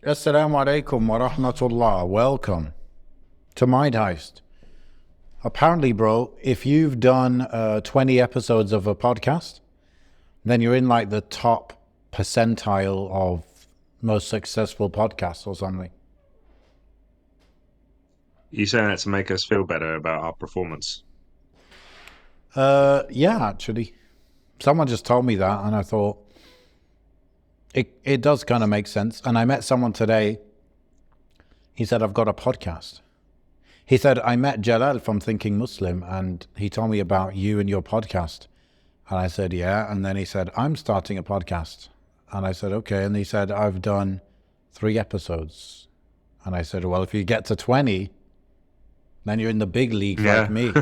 Assalamu alaikum wa rahmatullah. Welcome to Mind Heist. Apparently, bro, if you've done 20 episodes of a podcast, then you're in like the top percentile of most successful podcasts or something. You saying that to make us feel better about our performance? Yeah, actually. Someone just told me that, and I thought it does kind of make sense. And I met someone today. He said, I've got a podcast. He said, I met Jalal from Thinking Muslim, and he told me about you and your podcast. And I said, yeah. And then he said, I'm starting a podcast. And I said, okay. And he said, I've done 3 episodes. And I said, well, if you get to 20, then you're in the big leagues like Yeah. me.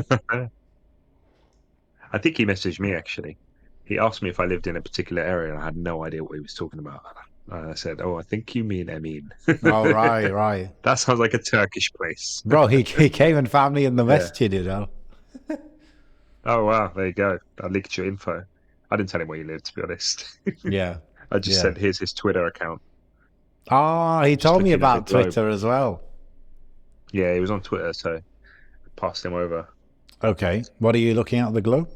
I think he messaged me actually. He asked me if I lived in a particular area and I had no idea what he was talking about. And I said, "Oh, I think you mean Emin." Oh, right, right. That sounds like a Turkish place. Bro, he came and found me in the Yeah. masjid, you know? Oh wow, there you go. I leaked your info. I didn't tell him where you lived, to be honest. Yeah, I just yeah. said, "Here's his Twitter account." Ah, he Just told me looking at the about globe. Twitter as well. Yeah, he was on Twitter, so I passed him over. Okay, what are you looking at the globe?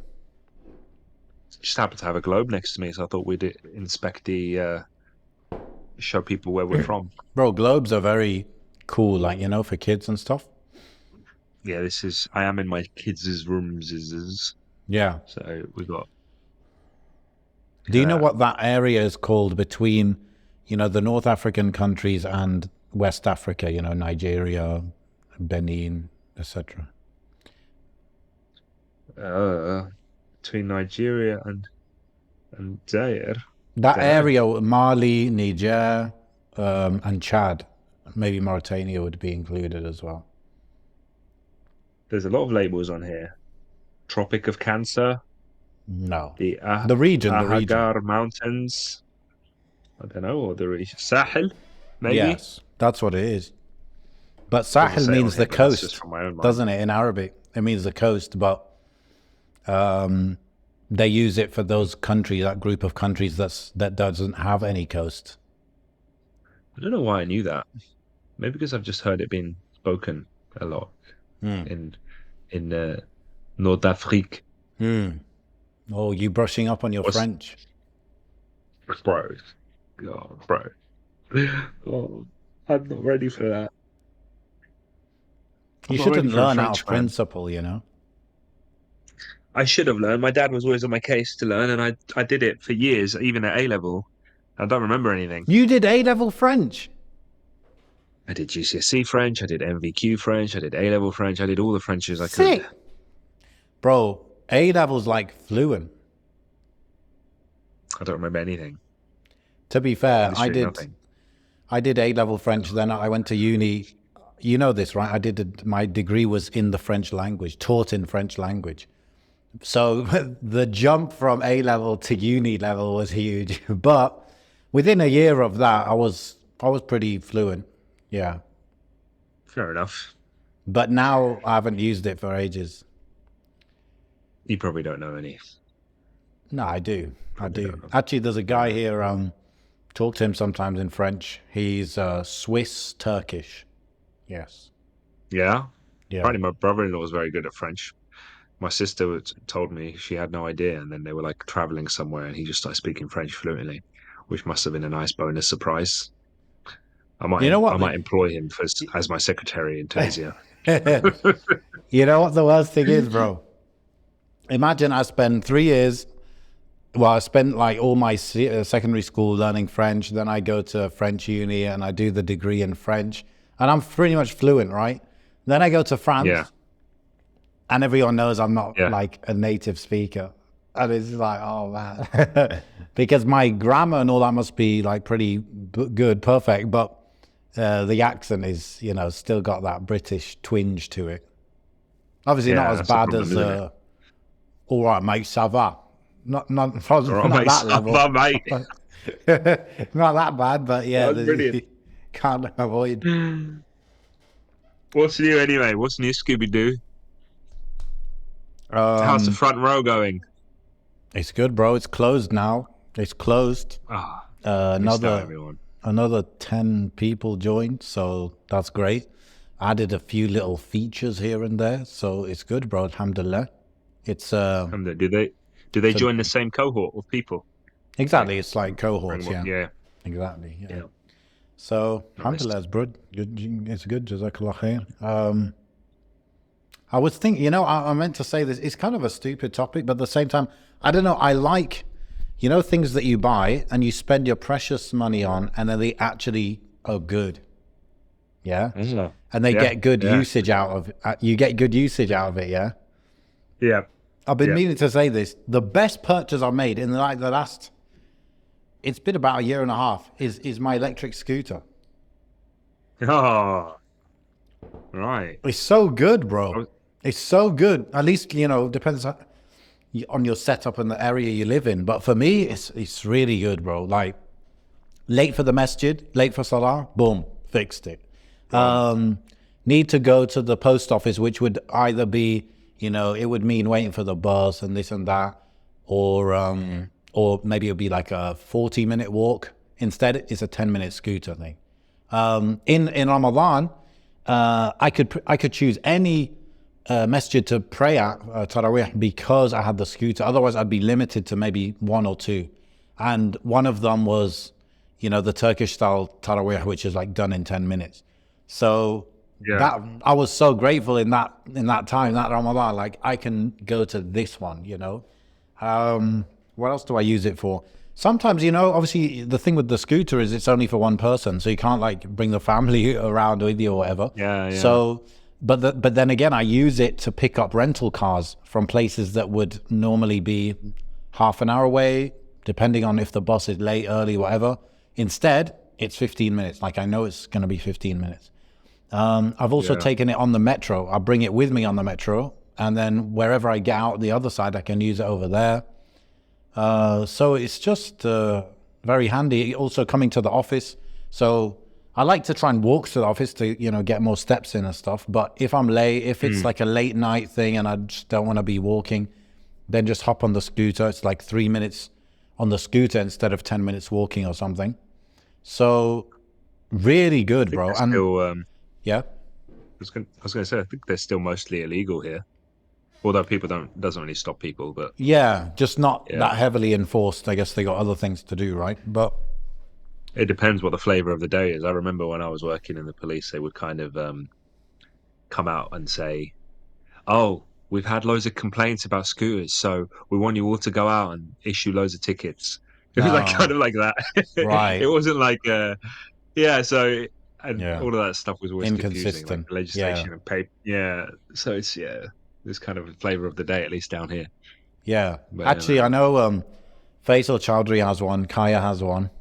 Just happened to have a globe next to me, so I thought we'd inspect show people where we're from. Bro, globes are very cool, like, for kids and stuff. Yeah, I am in my kids' rooms. Yeah. So we got, Do you know uh, what that area is called between, the North African countries and West Africa, Nigeria, Benin, etc.? uh, between Nigeria and Zaire. That Don't know. area, Mali, Niger, and Chad, maybe Mauritania would be included as well. There's a lot of labels on here. Tropic of Cancer, No. the The region. Ahagar Mountains. I don't know, or the region. Sahel, maybe. Yes, that's what it is. But Doesn't Sahel say it on means the here, but that's just coast, from my own mind. doesn't it, in Arabic? It means the coast, but um, they use it for those countries, that group of countries that doesn't have any coast. I don't know why I knew that. Maybe because I've just heard it being spoken a lot Hmm. in North Afrique. Hmm. Oh, you brushing up on your What's French? bro? Oh, bro. Oh, I'm not ready for that. I'm You not ready shouldn't for a learn out French of man. principle. I should have learned. My dad was always on my case to learn, and I did it for years, even at A level. I don't remember anything. You did A-level French. I did GCSE French, I did MVQ French, I did A level French, I did all the Frenches I could. Sick. Bro, A-level's like fluent. I don't remember anything. To be fair, I Literally did nothing. I did A-level French, then I went to uni. You know this, right? My degree was in the French language, taught in French language. So the jump from A-level to uni level was huge. But within a year of that, I was pretty fluent. Yeah. Fair enough. But now I haven't used it for ages. You probably don't know any. No, I do. I Probably do. don't know. Actually, there's a guy Yeah. here, talk to him sometimes in French. He's Swiss Turkish. Yes. Yeah. Yeah. Apparently, my brother-in-law was very good at French. My sister told me she had no idea, and then they were like traveling somewhere, and he just started speaking French fluently, which must have been a nice bonus surprise. You know I what? might employ him as my secretary in Tunisia. You know what the worst thing is, bro? Imagine I spend 3 years. Well, I spent like all my secondary school learning French. Then I go to French uni and I do the degree in French, and I'm pretty much fluent, right? Then I go to Yeah, France, and everyone knows I'm not yeah. like a native speaker, and it's like, oh man, because my grammar and all that must be like pretty good, perfect, but the accent is, still got that British twinge to it. Obviously, not Yeah, as that's the bad problem, as isn't it? all right, mate, ça va. Not All right, not mate. that level. Mate. Not that bad, but yeah, That's brilliant. can't avoid. What's new anyway? What's new, Scooby Doo? How's the Um, front row going? it's good, bro. It's closed now. It's closed. Ah, missed out Another everyone. another 10 people joined, so that's great. Added a few little features here and there, so it's good, bro. Alhamdulillah. It's Do they so join the same cohort of people? Like exactly, it's like bring cohorts, them up? yeah. Yeah, Exactly, yeah. yeah. So Nice. alhamdulillah, it's good. Good, it's good. Jazakallah khair. I was thinking, I meant to say this. It's kind of a stupid topic, but at the same time, I don't know. I like, things that you buy and you spend your precious money on, and then they actually are good. Yeah, Yeah, and they yeah, get good yeah, usage out of. You get good usage out of it. Yeah. yeah, I've been yeah. meaning to say this. The best purchase I've made in like the last, it's been about a year and a half, is my electric scooter. Oh, right. It's so good, I bro. was, It's so good. At least, depends on your setup and the area you live in. But for me, it's really good, bro. Like late for the masjid, late for salah, boom, fixed it. right. Need to go to the post office, which would either be, it would mean waiting for the bus and this and that, or maybe it'll be like a 40-minute walk. Instead, it's a 10-minute scooter thing. In Ramadan, I could choose any masjid to pray at Taraweeh because I had the scooter. Otherwise, I'd be limited to maybe one or two. And one of them was, the Turkish style Taraweeh, which is like done in 10 minutes. So Yeah. that I was so grateful in that time, that Ramadan, like I can go to this one, What else do I use it for? Sometimes, obviously the thing with the scooter is it's only for one person, so you can't like bring the family around with you or whatever. Yeah, yeah. So, but then again, I use it to pick up rental cars from places that would normally be half an hour away, depending on if the bus is late, early, whatever. Instead, it's 15 minutes. Like I know it's going to be 15 minutes. I've also Yeah. taken it on the metro. I bring it with me on the metro, and then wherever I get out the other side, I can use it over there. So it's just very handy. Also coming to the office. So I like to try and walk to the office to, get more steps in and stuff. But if I'm late, if it's like a late night thing and I just don't want to be walking, then just hop on the scooter. It's like 3 minutes on the scooter instead of 10 minutes walking or something. So really good, I think bro. they're And still, yeah. I was going to say, I think they're still mostly illegal here. Although doesn't really stop people, but Yeah, just not yeah, that heavily enforced. I guess they got other things to do, right? But it depends what the flavor of the day is. I remember when I was working in the police, they would kind of come out and say, "Oh, we've had loads of complaints about scooters, so we want you all to go out and issue loads of tickets." It was like kind no, of like that. It right. wasn't like yeah, so and Yeah. all of that stuff was always confusing, like Inconsistent. the Yeah. legislation and paper. Yeah, so it's this kind of flavor of the day, at least down here. Yeah. But yeah, Actually, I know Faisal Chowdhury has one, Kaya has one.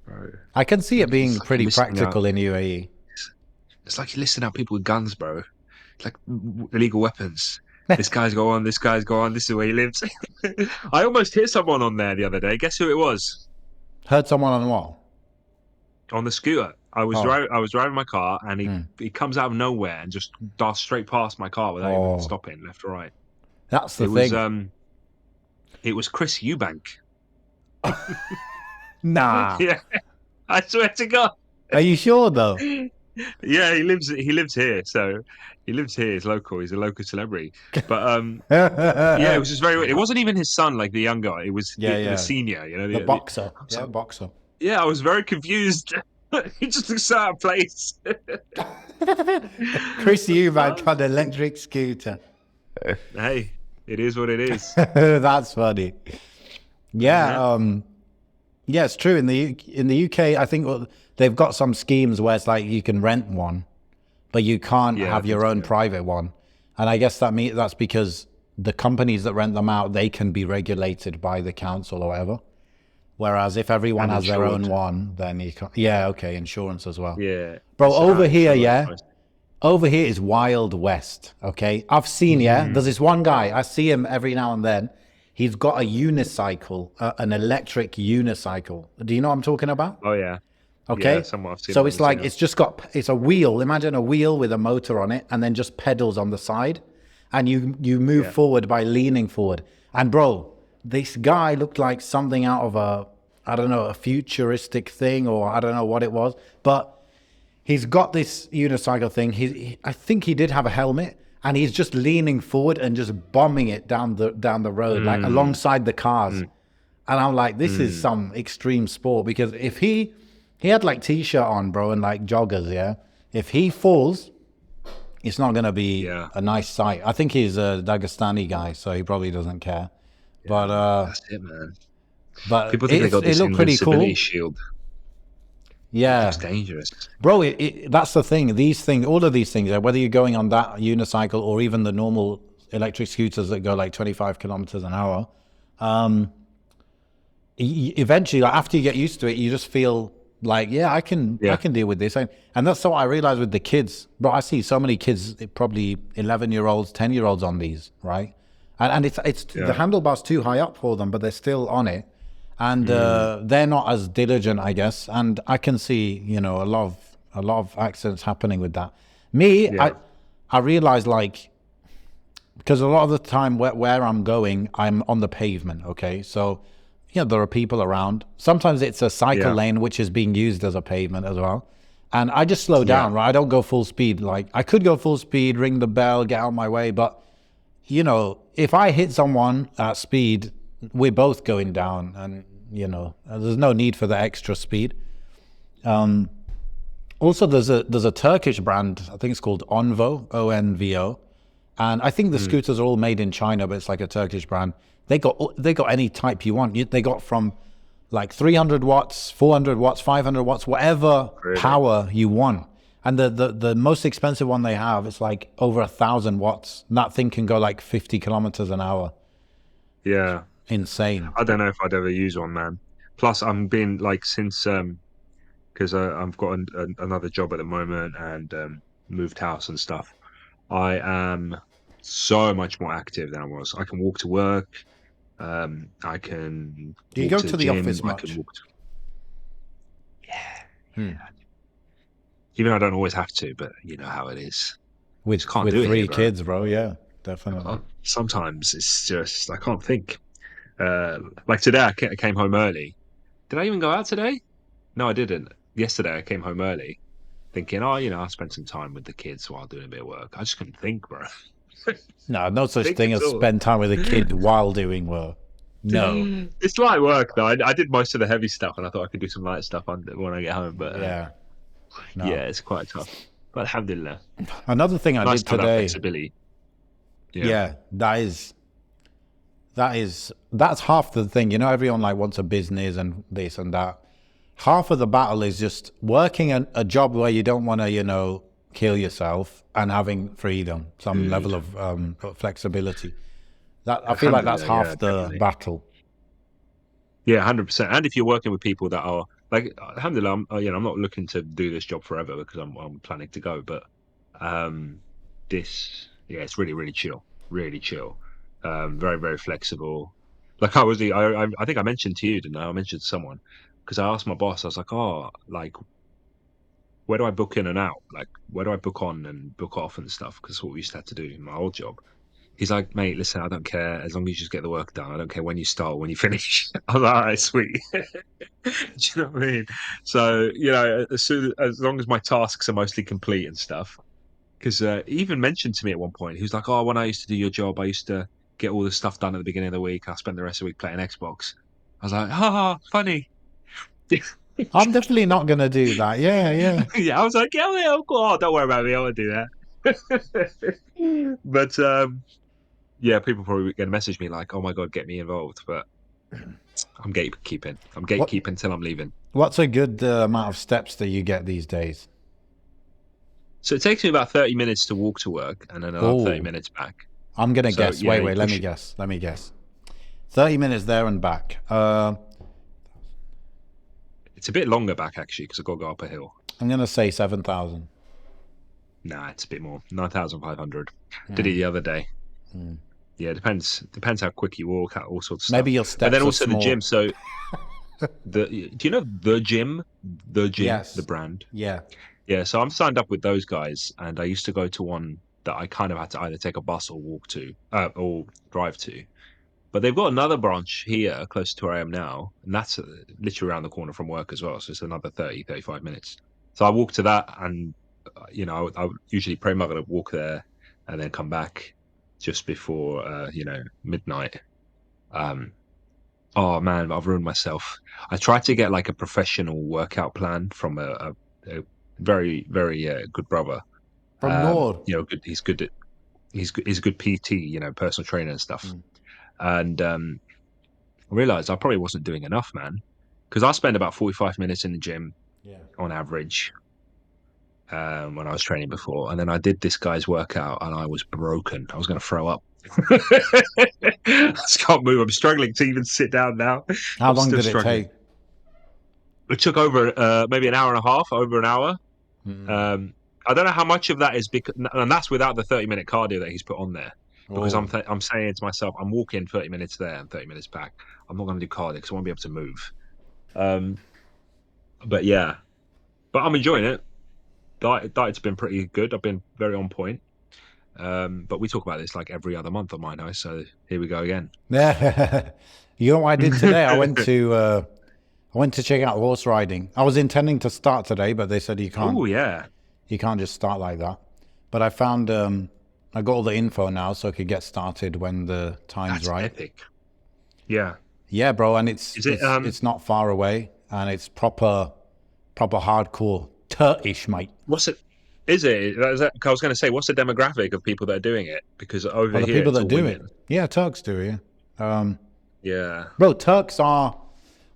bro, I can see it being it's like you're pretty listing out. practical in UAE. It's like you're listing out people with guns, bro. It's like illegal weapons. This guy's got one. This guy's got one. This is where he lives. I almost hit someone on there the other day. Guess who it was? Heard someone on the wall. On the scooter. I was Oh. driving my car, and he comes out of nowhere and just darts straight past my car without even Oh. stopping, left or right. That's the It was thing. it was Chris Eubank. Nah. Yeah, I swear to God. Are you sure though? Yeah, he lives here, so he lives here. He's local. He's a local celebrity. But yeah, it was just very weird. It wasn't even his son, like the young guy. It was Yeah, the yeah. senior. The boxer. I was Yeah, like, boxer. yeah, I was very confused. He just looks out of place. Chris Eubank on an electric scooter. Hey, it is what it is. That's funny. Yeah, Yeah. yeah, it's true. In the UK, I think they've got some schemes where it's like you can rent one, but you can't Yeah, I have think your so, own yeah. private one. And I guess that's because the companies that rent them out, they can be regulated by the council or whatever. Whereas if everyone And has their own insured. one, then you can't. Yeah, okay, insurance as well. Yeah. Bro, So over here, insurance yeah. price. Over here is Wild West, okay? I've seen, yeah, there's this one guy, I see him every now and then. He's got a unicycle, an electric unicycle. Do you know what I'm talking about? Oh yeah. Okay. Yeah, somewhat I've seen So it on it's the like, signal. it's a wheel. Imagine a wheel with a motor on it and then just pedals on the side. And you move Yeah. forward by leaning forward. And bro, this guy looked like something out of I don't know, a futuristic thing, or I don't know what it was, but he's got this unicycle thing. I think he did have a helmet, and he's just leaning forward and just bombing it down the road, like Mm, alongside the cars. mm, And I'm like, this is mm. some extreme sport, because if he had like t-shirt on, bro, and like joggers, yeah. If he falls, it's not gonna be Yeah, a nice sight. I think he's a Dagestani guy, so he probably doesn't care. yeah, But that's it, man. but People think they got it this looked pretty invincibility cool. shield. It looks Yeah, dangerous. bro. That's the thing. These things, all of these things, whether you're going on that unicycle or even the normal electric scooters that go like 25 kilometers an hour, eventually, like after you get used to it, you just feel like, yeah, I Yeah, can deal with this. And that's what I realized with the kids. Bro, I see so many kids, probably 11-year-olds, 10-year-olds on these, right? And it's the yeah. handlebar's too high up for them, but they're still on it. And Mm, they're not as diligent, I guess. And I can see, a lot of accidents happening with that. Me, yeah, I realize, like, because a lot of the time where I'm going, I'm on the pavement. Okay, so there are people around. Sometimes it's a cycle yeah, lane which is being used as a pavement as well, and I just slow yeah. down. Right, I don't go full speed. Like I could go full speed, ring the bell, get out of my way, but if I hit someone at speed, we're both going down, and there's no need for the extra speed. Also, there's a Turkish brand. I think it's called Onvo, ONVO, and I think the Mm, scooters are all made in China, but it's like a Turkish brand. They got any type you want. They got from like 300 watts, 400 watts, 500 watts, whatever really? power you want. And the most expensive one they have is like over 1,000 watts. And that thing can go like 50 kilometers an hour. Yeah. Insane. I don't know if I'd ever use one, man. Plus, I'm being like since because I've got another job at the moment and moved house and stuff. I am so much more active than I was. I can walk to work. I can Do you walk go to the to the gym. office I can much? walk. Yeah, Hmm. yeah. Even though I don't always have to, but you know how it is. With Just can't with do it here, three bro. kids, bro. Yeah, definitely. Sometimes it's just I can't think. Like today, I came home early. Did I even go out today? No, I didn't. Yesterday, I came home early, thinking, oh, I'll spend some time with the kids while doing a bit of work. I just couldn't think, bro. No, no such Think thing at as all. spend time with a kid while doing work. No. It's light work though. I did most of the heavy stuff, and I thought I could do some light stuff when I get home. But Yeah. yeah, No. it's quite tough. But alhamdulillah, Another thing I nice did to have that today. flexibility. Yeah, Yeah, that's half the thing. Everyone like wants a business and this and that. Half of the battle is just working a job where you don't want to, kill yourself, and having freedom, some level dude. of flexibility. That I feel like that's Alhamdulillah, yeah, half the definitely. battle. Yeah, 100%. And if you're working with people that are like, alhamdulillah, I'm not looking to do this job forever because I'm planning to go. But um, yeah, it's really, really chill, really chill. Very, very flexible. Like I think I mentioned to you, didn't I? I mentioned to someone because I asked my boss. I was like, oh, like where do I book in and out? Like where do I book on and book off and stuff? Because what we used to have to do in my old job. He's like, mate, listen, I don't care as long as you just get the work done. I don't care when you start, when you finish. I was like, all right, sweet. Do you know what I mean? So, as long as my tasks are mostly complete and stuff. Because he even mentioned to me at one point, he was like, oh, when I used to do your job, I used to get all this stuff done at the beginning of the week. I spent the rest of the week playing Xbox. I was like, ha, funny. I'm definitely not gonna do that. Yeah, yeah. Yeah, I was like, yeah, oh, don't worry about me. I won't do that. But yeah, people probably going to message me like, "Oh my god, get me involved," but I'm gatekeeping. I'm What gatekeeping till I'm leaving. what's a good amount of steps that you get these days? So it takes me about 30 minutes to walk to work, and then another 30 Oh, minutes back. I'm gonna So guess. Wait, you wait. Let me push. guess. Let me guess. 30 minutes there and back. It's a bit longer back actually because I got to go up a hill. I'm gonna say 7,000. Nah, it's a bit more. 9,500. Did it Hmm. the other day. Hmm. Yeah, depends how quick you walk, all sorts of Maybe stuff. your But then steps are also the gym. small. So do you know the Yes. brand? Yeah. Yeah, so I'm signed up with those guys, and I used to go to one that I kind of had to either take a bus or walk to, or drive to. But they've got another branch here close to where I am now, and that's literally around the corner from work as well. So it's another 30, 35 minutes. So I walk to that, and I would usually pray Maghrib, walk there, and then come back just before midnight. Oh man, I've ruined myself. I tried to get like a professional workout plan from a very very good brother. From Nord. Good. He's a good PT, personal trainer and stuff. Mm. And I realized I probably wasn't doing enough, man, because I spend about 45 minutes in the gym on average when I was training before. And then I did this guy's workout and I was broken. I was going to throw up. I just can't move. I'm struggling to even sit down now. How I'm long still did it struggling. take? It took over maybe an hour and a half, over an hour. Mm. I don't know how much of that is because, and that's without the 30-minute cardio that he's put on there. Because Oh. I'm saying to myself, I'm walking 30 minutes there and 30 minutes back. I'm not going to do cardio because I won't be able to move. But yeah, but I'm enjoying it. Diet's been pretty good. I've been very on point. But we talk about this like every other month on my Heist, so here we go again. Yeah. You know what I did today? I went to check out horse riding. I was intending to start today, but they said you can't. Oh yeah. You can't just start like that. But I found I got all the info now, so I could get started when the time's right. Epic. Yeah. Yeah, bro, and it's not far away, and it's proper hardcore Turkish, mate. What's it? Is it? I was going to say, what's the demographic of people that are doing it? Because over the here, people it's that all do women. it, yeah, Turks do it. Yeah, yeah. Bro,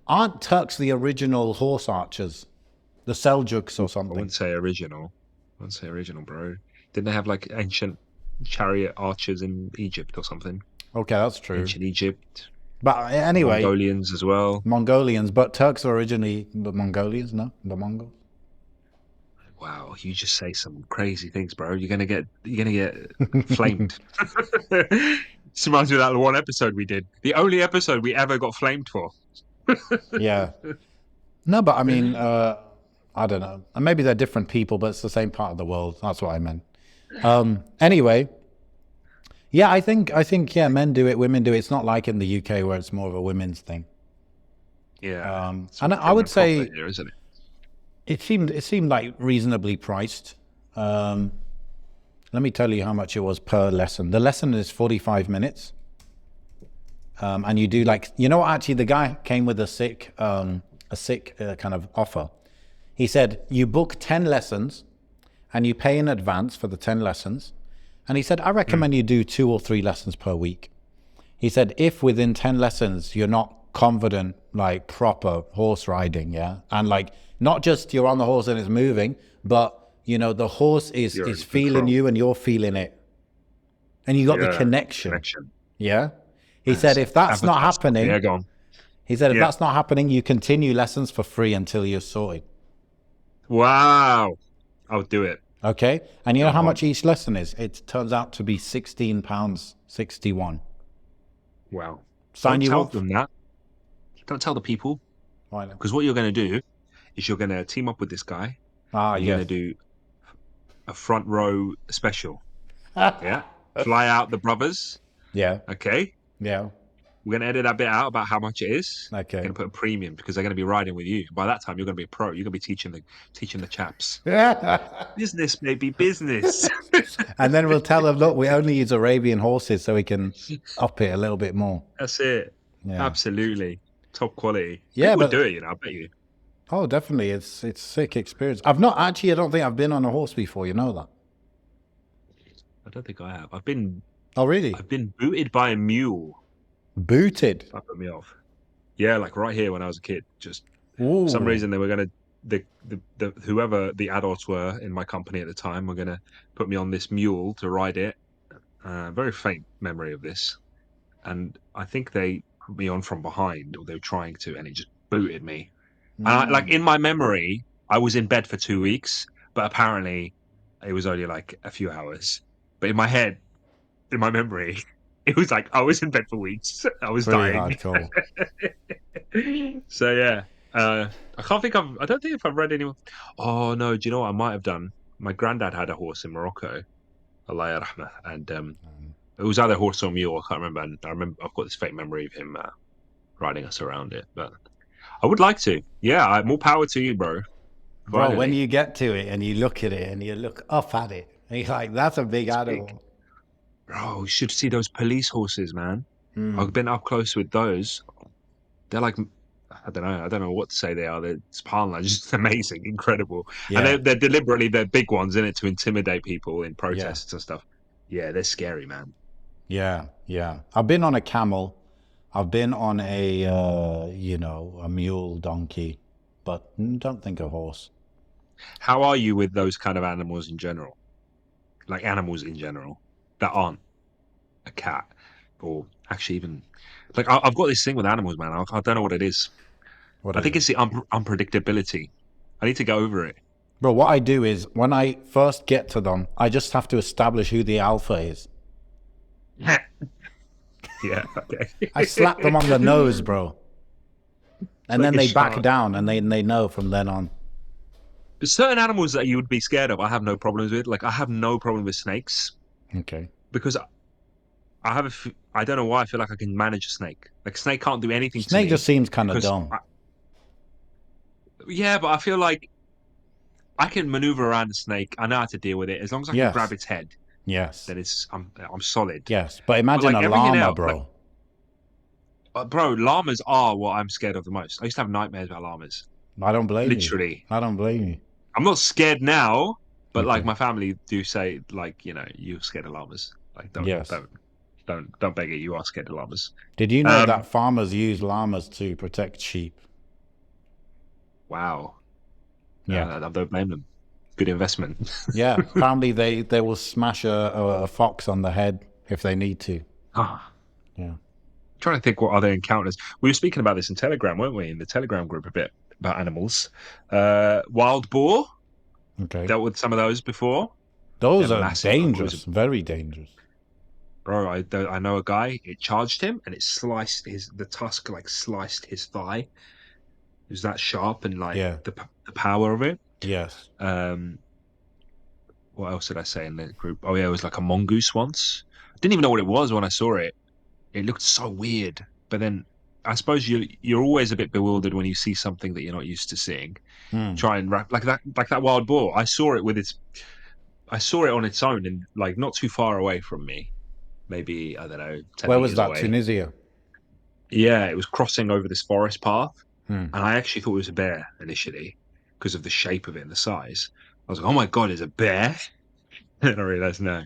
aren't Turks the original horse archers, the Seljuks or something? I wouldn't say original, bro. Didn't they have like ancient chariot archers in Egypt or something? Okay, that's true. Ancient Egypt. But anyway, Mongolians as well. Mongolians, but Turks are originally the Mongolians, no? The Mongols. Wow, you just say some crazy things, bro. You're gonna get flamed. This reminds me of that one episode we did. The only episode we ever got flamed for. Yeah. No, but I mean, I don't know. And maybe they're different people, but it's the same part of the world. That's what I meant. Anyway, yeah, I think yeah, men do it, women do it. It's not like in the UK where it's more of a women's thing. Yeah. And I would say here, isn't it? It seemed like reasonably priced. Let me tell you how much it was per lesson. The lesson is 45 minutes. And you do actually the guy came with a sick kind of offer. He said, you book 10 lessons and you pay in advance for the 10 lessons. And he said, I recommend you do 2 or 3 lessons per week. He said, if within 10 lessons, you're not confident, like proper horse riding, yeah? And like, not just you're on the horse and it's moving, but the horse is feeling you and you're feeling it. And you got the connection. Yeah. He said, if that's not happening, go on. He said, if that's not happening, you continue lessons for free until you're sorted. Wow. I'll do it. Okay. And you know how much each lesson is? It turns out to be £16.61. Wow. Sign you tell up. them that. Don't tell the people. Why not? Because what you're going to do is you're going to team up with this guy. You're going to do a front row special. Yeah. Fly out the brothers. Yeah. Okay. Yeah. We're going to edit that bit out about how much it is. Okay. We're going to put a premium because they're going to be riding with you. By that time, you're going to be a pro. You're going to be teaching the chaps. Business, maybe business. And then we'll tell them, look, we only use Arabian horses so we can up it a little bit more. That's it. Yeah. Absolutely. Top quality. Yeah, but do it, I bet you. Oh, definitely. It's sick experience. I don't think I've been on a horse before. You know that? I don't think I have. I've been. Oh, really? I've been booted by a mule. Booted? That put me off. Yeah, like right here when I was a kid. Just for some reason they were gonna the whoever the adults were in my company at the time were gonna put me on this mule to ride it. Very faint memory of this, and I think they put me on from behind, or they were trying to, and it just booted me. And in my memory, I was in bed for 2 weeks, but apparently it was only like a few hours. But in my head, in my memory, it was like I was in bed for weeks. I was dying. Hardcore. So yeah, I don't think if I've read anyone. Oh no, do you know what I might have done? My granddad had a horse in Morocco, Allah yarhamah, and It was either horse or mule. I can't remember. And I remember I've got this faint memory of him riding us around it. But I would like to. Yeah, more power to you, bro. Bro, when Finally, you get to it and you look at it and you look up at it, and you're like, that's a big it's big, animal. bro. You should see those police horses, man. I've Mm. been up close with those. They're like, I don't know. I don't know what to say they are. They're subhanAllah, just amazing, incredible. And Yeah, they're deliberately, they're big ones in it to intimidate people in yeah, protests and stuff. Yeah, they're scary, man. yeah, yeah. I've been on a camel. I've been on a, a mule, donkey, but don't think a horse. How are you with those kind of animals in general? Like animals in general that aren't a cat, or actually even like I've got this thing with animals, man. I don't know what it is. What I is think it? it's the unpredictability. I need to go over it. Bro, what I do is when I first get to them, I just have to establish who the alpha is. Yeah, okay. I slap them on the nose, bro. And Like then a they back shark. down and they know from then on. But certain animals that you would be scared of, I have no problems with. Like I have no problem with snakes Okay. because I have I don't know why I feel like I can manage a snake. Like a snake can't do anything to Snake me just seems kind of because dumb. yeah, but I feel like I can maneuver around a snake. I know how to deal with it as long as I can grab Yes. its head. Yes. Then I'm solid. Yes. But But imagine like a everything llama, else, like bro. bro, llamas are what I'm scared of the most. I used to have nightmares about llamas. I don't blame you. Literally, I don't blame you. I'm not scared now, but like Okay. my family do say, like you're scared of llamas. Like Yes. don't beg it. You are scared of llamas. Did you know Um, that farmers use llamas to protect sheep? wow. Yeah. I don't blame them. Good investment. Yeah. Apparently they will smash a fox on the head if they need to. Ah, Yeah. trying to think what other encounters. We were speaking about this in Telegram, weren't we? In the Telegram group a bit about animals. Wild boar. Okay. Dealt with some of those before. They're Those are massive. I thought it was dangerous. Very dangerous. bro. I know a guy. It charged him and it sliced the tusk like sliced his thigh. It was that sharp and like Yeah. the power of it. Yes. Um, what else did I say in the group? Oh yeah, it was like a mongoose once. I didn't even know what it was when I saw it. It looked so weird. But then I suppose you're always a bit bewildered when you see something that you're not used to seeing. Hmm. Try and wrap like that wild boar. I saw it on its own and like not too far away from me. Maybe I don't know, 10 Where was meters that? away. Tunisia. Yeah, it was crossing over this forest path, Hmm. and I actually thought it was a bear initially because of the shape of it and the size. I was like, "Oh my god, it's a bear!" And I realized no.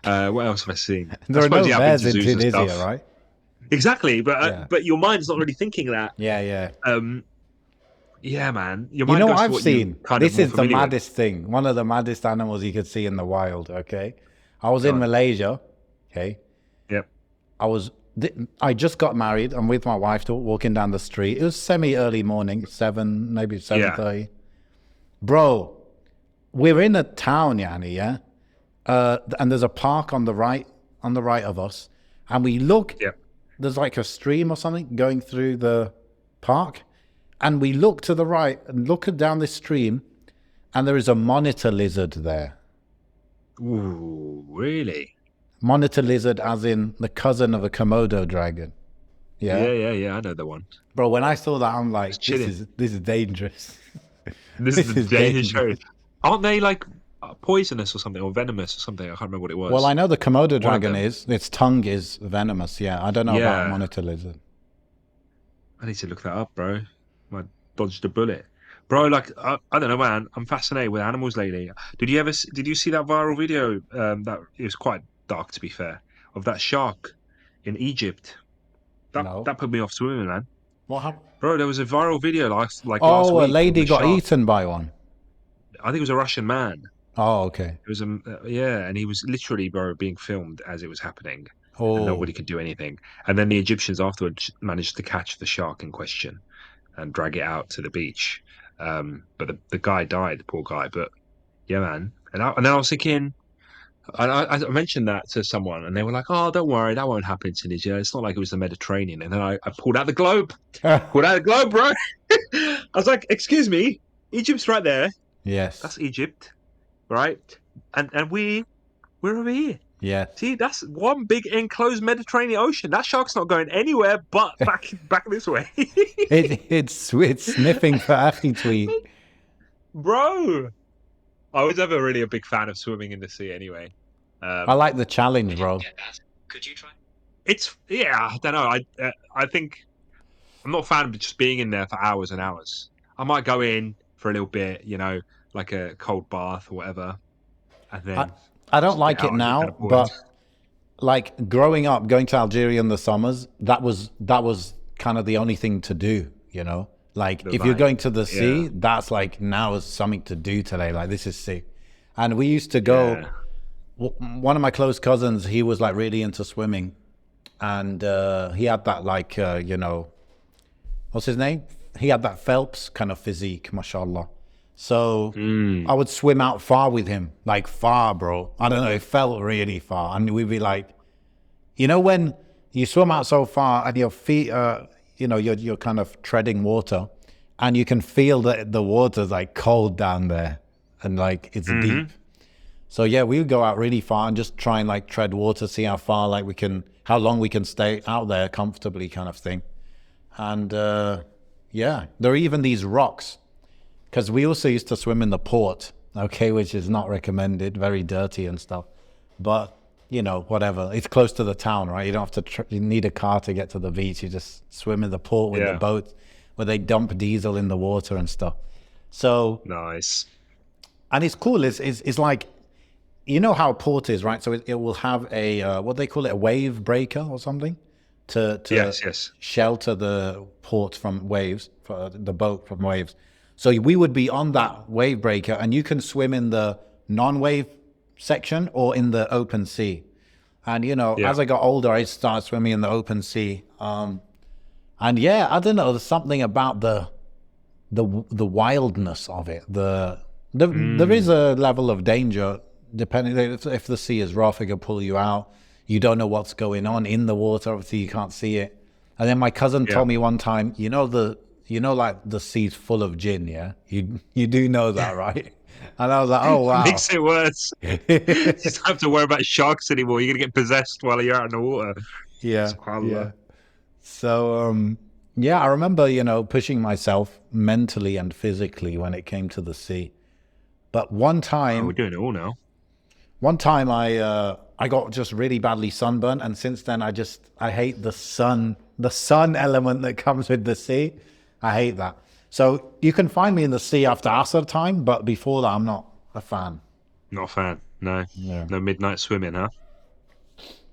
What else have I seen? I There are suppose no yeah, I've been bears to in zoos and Tunisia, stuff. right? Exactly, Yeah. but your mind's not really thinking that. Yeah, yeah. Um, yeah, man, your You mind know what goes to I've what you seen? kind of This more is the familiar with. maddest thing. One of the maddest animals you could see in the wild, okay? I was Go in on. Malaysia, okay? Yep. I just got married. I'm with my wife walking down the street. It was semi-early morning, 7, maybe Yeah. 7:30. Bro, we're in a town, Yani, yeah? And there's a park on the right of us. And we look, Yep. there's like a stream or something going through the park. And we look to the right and look down this stream, and there is a monitor lizard there. Ooh, really? Monitor lizard, as in the cousin of a Komodo dragon. Yeah, Yeah. I know the one. bro. When I saw that, I'm It's like, chilling. this is dangerous. This is This the is Danish dangerous. shows. Aren't they like poisonous or something, or venomous or something? I can't remember what it Well, was. I know the Komodo One of dragon them. is. Its tongue is venomous. Yeah, I don't know about a Yeah, monitor lizard. I need to look that up, bro. I dodged a bullet, bro. Like I don't know, man. I'm fascinated with animals lately. Did you see that viral video? That it was quite dark, to be fair, of that shark in Egypt. No. That put me off swimming, man. What happened? Bro, there was a viral video last Oh, a week of lady a got shark. eaten by one. I think it was a Russian man. Oh, okay. It was yeah, and he was literally, bro, being filmed as it was happening, and Oh, nobody could do anything. And then the Egyptians afterwards managed to catch the shark in question and drag it out to the beach. But the guy died, the poor guy. But yeah, man. And then I was thinking, I mentioned that to someone, and they were like, "Oh, don't worry, that won't happen in Tunisia. It's not like it was the Mediterranean." And then I pulled out the globe, bro. I was like, "Excuse me, Egypt's right there. yes, That's Egypt, right? And we're over here." Yeah. See, that's one big enclosed Mediterranean Ocean. That shark's not going anywhere but back this way. It's sniffing for Akhi tweet. Bro. I was never really a big fan of swimming in the sea anyway. I like the challenge, bro. Could you try? It's yeah, I don't know. I think I'm not a fan of just being in there for hours and hours. I might go in for a little bit, like a cold bath or whatever, and I then I don't just get like it out and get kind now, of bored. but like growing up, going to Algeria in the summers, that was kind of the only thing to do, you know. Like The if you're vibe. going to the Yeah, sea, that's like now is something to do today. Like this is sick. And we used to go. yeah. One of my close cousins, he was like really into swimming, and he had that like what's his name? He had that Phelps kind of physique, mashallah. So Mm. I would swim out far with him, like far, bro. I don't know, it felt really far, and we'd be like, when you swim out so far and your feet are, you're kind of treading water, and you can feel that the water's like cold down there, and like it's deep. Hmm. So yeah, we would go out really far and just try and like tread water, see how far like how long we can stay out there comfortably, kind of thing. And yeah, there are even these rocks because we also used to swim in the port, okay, which is not recommended, very dirty and stuff. But whatever, it's close to the town, right? You don't have to. You need a car to get to the beach. You just swim in the port with the Yeah, boat, where they dump diesel in the water and stuff. So, nice. and it's cool. It's like, how a port is, right? So it will have a what they call it, a wave breaker or something, to Yes, yes. shelter the port from waves, for the boat from waves. So we would be on that wave breaker, and you can swim in the non-wave section or in the open sea. And Yeah. as I got older, I started swimming in the open sea. And yeah, I don't know, there's something about the wildness of it. There is Mm. a level of danger depending if the sea is rough, it can pull you out. You don't know what's going on in the water. Obviously, you can't see it. And then my cousin Yeah. told me one time, like the sea's full of jinn. Yeah, you do know that, right? And I was like, oh wow. Makes it worse. You don't have to worry about sharks anymore. You're gonna get possessed while you're out in the water. Yeah, SubhanAllah. yeah. So yeah, I remember pushing myself mentally and physically when it came to the sea. But one Oh, we're time doing it all now. I got just really badly sunburned, and since then I hate the sun element that comes with the sea. I hate that. So you can find me in the sea after Asr time, but before that, I'm not a fan. Not a fan. No. Yeah, No midnight swimming, huh?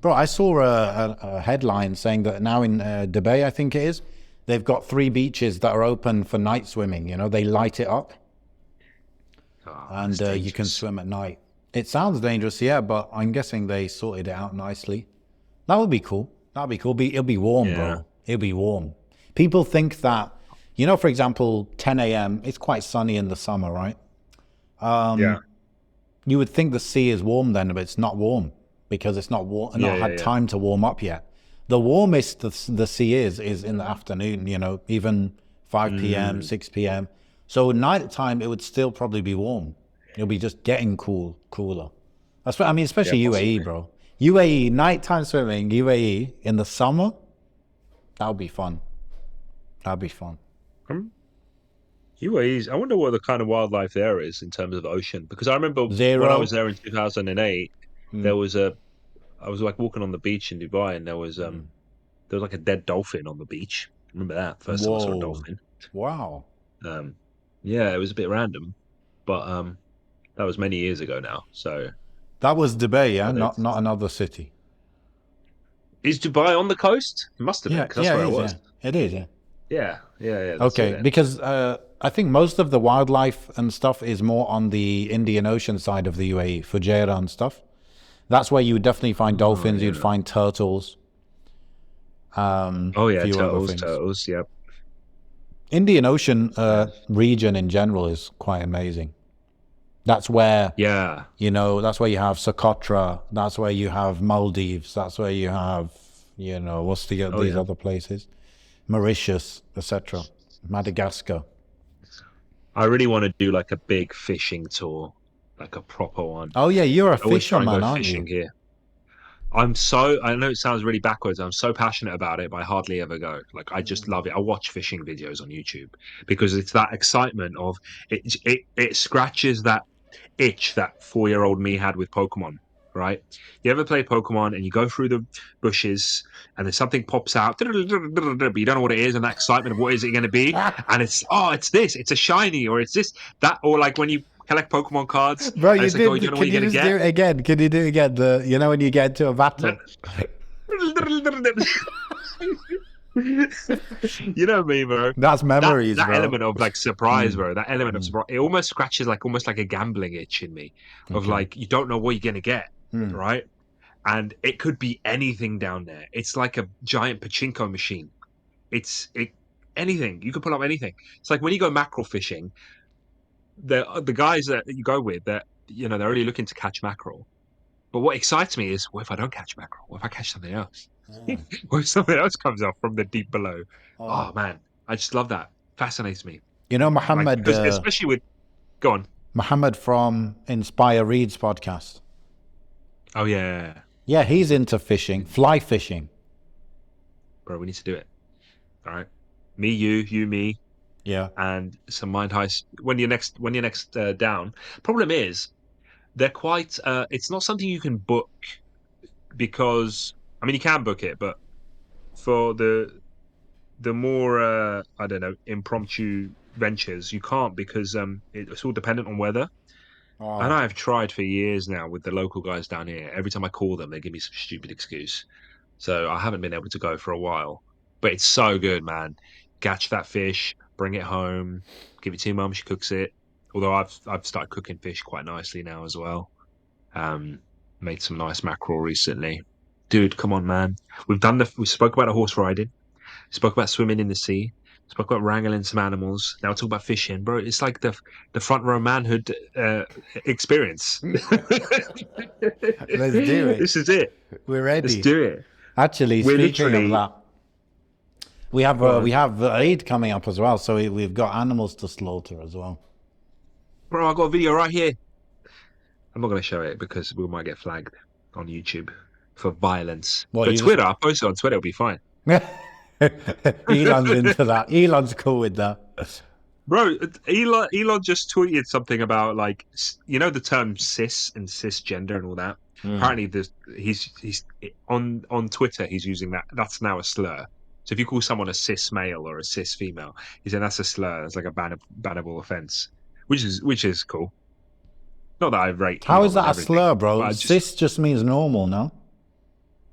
bro. I saw a headline saying that now in Dubai, I think it is, they've got 3 beaches that are open for night swimming. They light it up, Oh, and that's you can dangerous. swim at night. It sounds dangerous, yeah, but I'm guessing they sorted it out nicely. That would be cool. That'd be cool. It'll be warm, Yeah. bro. It'll be warm. People think that, for example, 10 a.m., it's quite sunny in the summer, right? Yeah. You would think the sea is warm then, but it's not warm because it's not Yeah, not yeah, had yeah. time to warm up yet. The warmest the sea is in the afternoon, even 5 p.m., Mm. 6 p.m. So nighttime, it would still probably be warm. It'll be just getting cooler. That's what I mean, Yeah, especially UAE, possibly. bro. UAE, nighttime swimming, UAE in the summer, that would be fun. That'd be fun. Um, UAE's. I wonder what the kind of wildlife there is in terms of ocean. Because I remember when I was Zero. there in 2008, Mm, there was I was like walking on the beach in Dubai, and mm. there was like a dead dolphin on the beach. Remember that first time I saw a Whoa. dolphin. Wow. Um, yeah, it was a bit random, but that was many years ago now. So, That was Dubai, yeah? but Not another city. is Dubai on the coast? It must have been Yeah, because that's yeah, where I it is, was. yeah. It is, yeah. Yeah, yeah, yeah. That's it Okay, then. because I think most of the wildlife and stuff is more on the Indian Ocean side of the UAE, Fujairah and stuff. That's where you would definitely find Oh dolphins, you'd yeah. find turtles, Oh a yeah, few other turtles, things. turtles. Yeah, Indian Ocean yeah, region in general is quite amazing. That's where, yeah. that's where you have Socotra, that's where you have Maldives, that's where you have, what's Oh these yeah. other places? Mauritius, etc. Madagascar. I really want to do like a big fishing tour, like a proper one. Oh yeah, you're a I always try and fisherman, go aren't fishing you? here. I know it sounds really backwards. I'm so passionate about it, but I hardly ever go. Like, I just love it. I watch fishing videos on YouTube because it's that excitement of it scratches that itch that 4-year-old me had with Pokemon, right? You ever play Pokemon and you go through the bushes and then something pops out, but you don't know what it is, and that excitement of what is it going to be? And it's this, it's a shiny, or it's this, that, or like when you collect Pokemon cards Bro, and you it's like, oh, you don't did. know what Can you're you going to just get. do it again? Can you do it again? When you get into a battle. You know me, bro. That's memories, That bro. element of like surprise, Mm, bro. That element of surprise. It almost scratches like almost like a gambling itch in me, of okay. like you don't know what you're gonna get, Mm. right? And it could be anything down there. It's like a giant pachinko machine. It anything. You could pull up anything. It's like when you go mackerel fishing, the guys that you go with that they're only looking to catch mackerel. But what excites me is, what if I don't catch mackerel? What if I catch something else? Ah. What if something else comes up from the deep below? Oh. Oh man, I just love that. Fascinates me. You know Like, Muhammad, because especially with, go on. Muhammad from Inspire Reads podcast. Oh yeah, Yeah, he's into fishing, fly fishing. bro, we need to do it. All right, me, you, me, Yeah. and some mind heist. When you're next down. Problem is, they're quite. It's not something you can book because I mean you can book it, but for the more I don't know, impromptu ventures, you can't because it's all dependent on weather. And Oh. I've tried for years now with the local guys down here. Every time I call them, they give me some stupid excuse. So I haven't been able to go for a while. But it's so good, man. Catch that fish, bring it home, give it to your mum, she cooks it. Although I've started cooking fish quite nicely now as well. Um, Made some nice mackerel recently. Dude, come on, man. We spoke about the horse riding. Spoke about swimming in the sea. Spoke about wrangling some animals. Now talk about fishing, bro. It's like the front row manhood experience. Let's do it. This is it. We're Let's ready. do it. Actually, We're speaking of literally. that, we have Go we on. have Eid coming up as well, so we've got animals to slaughter as well. Bro, I got a video right here. I'm not going to show it because we might get flagged on YouTube for violence. What But you just? Twitter, I'll post it on Twitter. It'll be fine. Elon's into that. Elon's cool with that. Bro, Elon just tweeted something about like the term cis and cisgender and all that. Mm. Apparently, he's on Twitter. He's using that. That's now a slur. So if you call someone a cis male or a cis female, he's saying that's a slur. It's like a bannable offense, which is cool. Not that I rate How is Elon and that a everything, slur, but bro? I just Cis just means normal, no?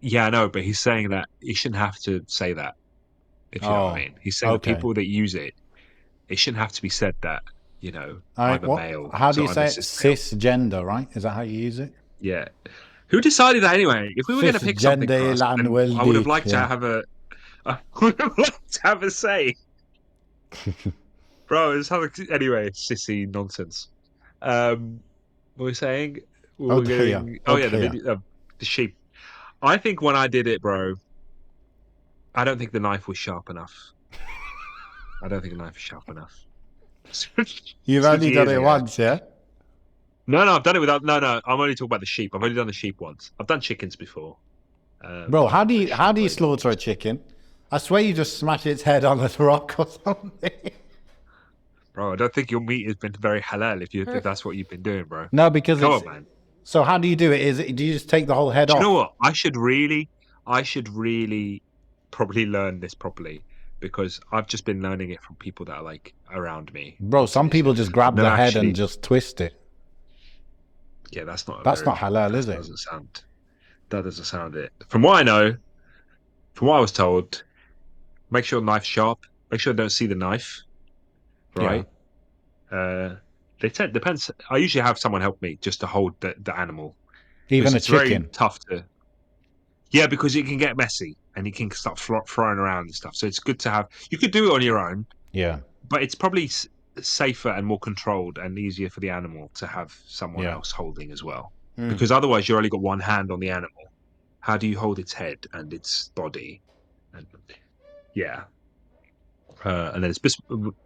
yeah, I know. But he's saying that he shouldn't have to say that. If you know what I Oh, mean, he's saying that okay. people that use it shouldn't have to be said that, All right. I'm a What? male, How do so you I'm a say it? cis male. Cisgender, right? Is that how you use it? Yeah. Who decided that anyway? If we were going to pick something for Cisgender us, ilan then I would have weldik. liked to Yeah. have I would have liked to have a say. Bro, it's how, anyway, sissy nonsense. What were we saying? We were Udhiyah. getting, oh yeah, the Udhiyah. video, the sheep. I think when I did it, bro, I don't think the knife was sharp enough. I don't think the knife was sharp enough. You've Such only done years it ago. once, yeah? No, I've done it without. No, I'm only talking about the sheep. I've only done the sheep once. I've done chickens before. Bro, how do The you sheep was. slaughter a chicken? I swear you just smash its head on a rock or something. Bro, I don't think your meat has been very halal if that's what you've been doing, bro. No, because Come it's. on, man. So how do you do it? Do you just take the whole head Do you know off? what? I should really probably learn this properly because I've just been learning it from people that are like around me. Bro, some people just grab No, the head and actually, just twist it. yeah, that's not a That's not very. halal, is That it? doesn't sound. That doesn't sound it. From what I know, from what I was told, make sure the knife's sharp. Make sure they don't see the knife. Yeah. Right. They said depends. I usually have someone help me just to hold the animal because Even a it's very chicken. tough to. Yeah, because it can get messy and you can start throwing around and stuff. So it's good to have. You could do it on your own, Yeah. but it's probably safer and more controlled and easier for the animal to have someone Yeah. else holding as well. Mm. Because otherwise, you've only got one hand on the animal. How do you hold its head and its body? And yeah, and then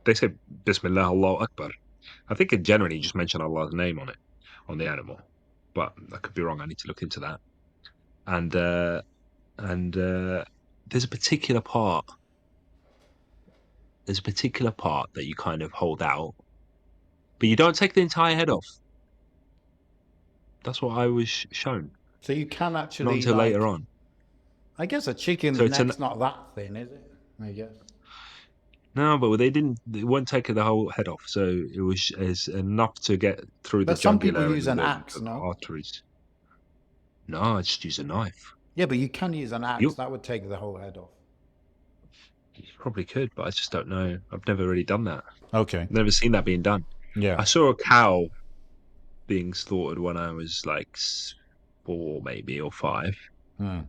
they say Bismillah Allahu Akbar. I think it generally just mention Allah's name on it, on the animal. But I could be wrong. I need to look into that. and there's a particular part. There's a particular part that you kind of hold out, but you don't take the entire head off. That's what I was shown. So you can Not actually until later like, on. I guess a So chicken's it's an neck's not that thin, is it? I guess. no, but they won't take the whole head off. So it was is enough to get through the But some people jugular use and an the axe, no? arteries. No, I just use a knife. Yeah, but you can use an axe. You That would take the whole head off. you probably could, but I just don't know. I've never really done that. Okay. Never seen that being done. Yeah. I saw a cow being slaughtered when I was like 4, maybe, or 5. Hmm.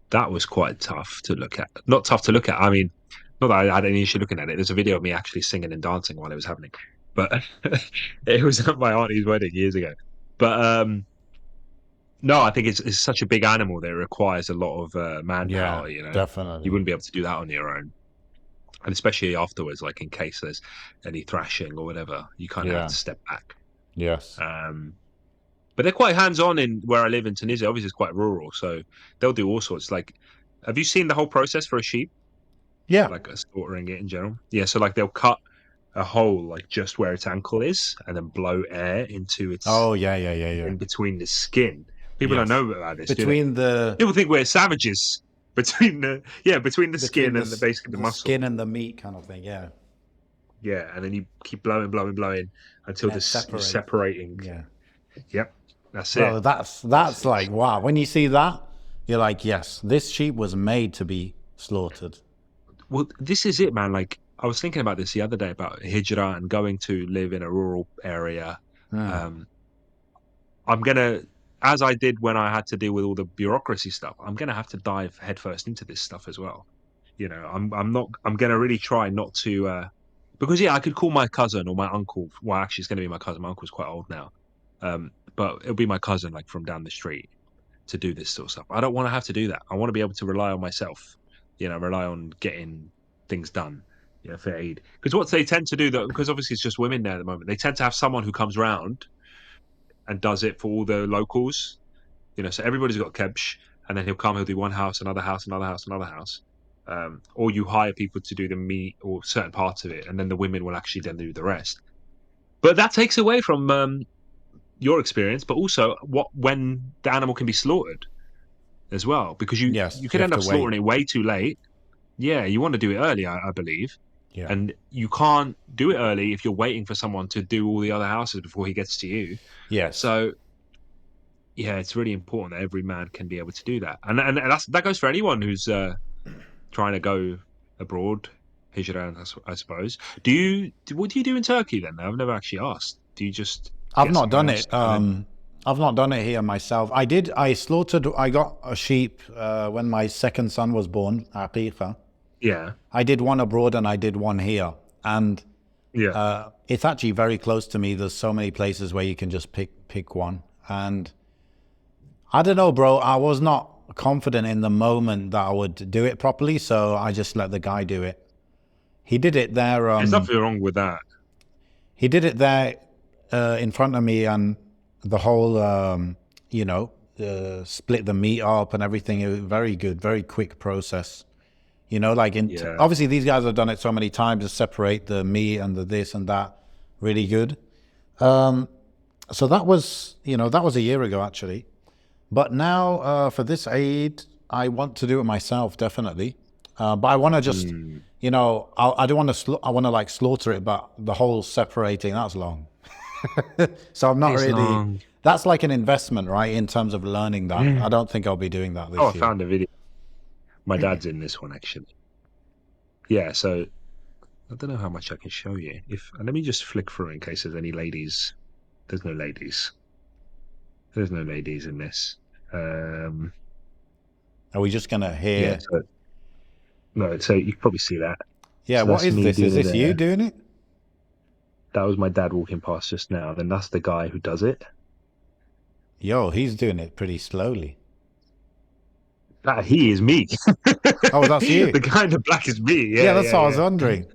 That was quite tough to look at. Not tough to look at. I mean, not that I had any issue looking at it. There's a video of me actually singing and dancing while it was happening, but it was at my auntie's wedding years ago. But no, I think it's such a big animal that it requires a lot of Yeah, manpower. You definitely. wouldn't be able to do that on your own, and especially afterwards, like in case there's any thrashing or whatever, you kind of have Yeah. to step back. Yes. But they're quite hands-on in where I live in Tunisia. Obviously, it's quite rural, so they'll do all sorts. Like, have you seen the whole process for a sheep? Yeah. Like slaughtering it in general? Yeah, so like they'll cut a hole like just where its ankle is, and then blow air into its Oh, yeah, yeah, yeah, yeah. in between the skin. People don't Yes. know about this, do they? Between the People think we're savages. Between the skin and basically the muscle. skin and the meat kind of thing. Yeah. Yeah, and then you keep blowing until And it you're separates. separating. Yeah. Yep, that's Bro, it. that's like wow. When you see that, you're like, yes, this sheep was made to be slaughtered. Well, this is it, man. Like I was thinking about this the other day about hijrah and going to live in a rural area. Hmm. I'm gonna, as I did when I had to deal with all the bureaucracy stuff, I'm gonna have to dive headfirst into this stuff as well. I'm gonna really try not to, because yeah, I could call my cousin or my uncle. Well, actually, it's gonna be my cousin. My uncle's quite old now, but it'll be my cousin, like from down the street, to do this sort of stuff. I don't want to have to do that. I want to be able to rely on myself. Rely on getting things done. For aid. Because what they tend to do, though, because obviously it's just women there at the moment, they tend to have someone who comes round and does it for all the locals. So everybody's got kebsh, and then he'll do one house, another house, another house, another house. Or you hire people to do the meat or certain parts of it, and then the women will actually then do the rest. But that takes away from your experience, but also when the animal can be slaughtered as well, because you could end up slaughtering it way too late. Yeah, you want to do it early, I believe. Yeah. And you can't do it early if you're waiting for someone to do all the other houses before he gets to you. Yes. So yeah, it's really important that every man can be able to do that, and that goes for anyone who's trying to go abroad, hijrah, I suppose. What do you do in Turkey then? I've never actually asked. Do you just? I've not done it. I've not done it here myself. I got a sheep when my second son was born, Aqiqah. Yeah. I did one abroad and I did one here. And yeah, it's actually very close to me. There's so many places where you can just pick one. And I don't know, bro. I was not confident in the moment that I would do it properly, so I just let the guy do it. He did it there. There's nothing wrong with that. He did it there in front of me, and the whole, split the meat up and everything. It was very good, very quick process. Obviously these guys have done it so many times to separate the meat and the this and that. Really good. So that was a year ago actually. But now for this Eid, I want to do it myself, definitely. But I want to just, I don't want to, I want to like slaughter it, but the whole separating, that's long. So I'm not really, that's like an investment, right? In terms of learning that. I don't think I'll be doing that this year. I found a video. My dad's in this one actually. Yeah, so I don't know how much I can show you. Let me just flick through in case there's any ladies. There's no ladies. There's no ladies in this. Are we just gonna hear? Yeah, no, so you can probably see that. Yeah, so what is this? Is this you doing it? That was my dad walking past just now. Then that's the guy who does it. Yo, he's doing it pretty slowly. He is me. Oh, that's you. The guy in the black is me. Yeah, that's what I was wondering.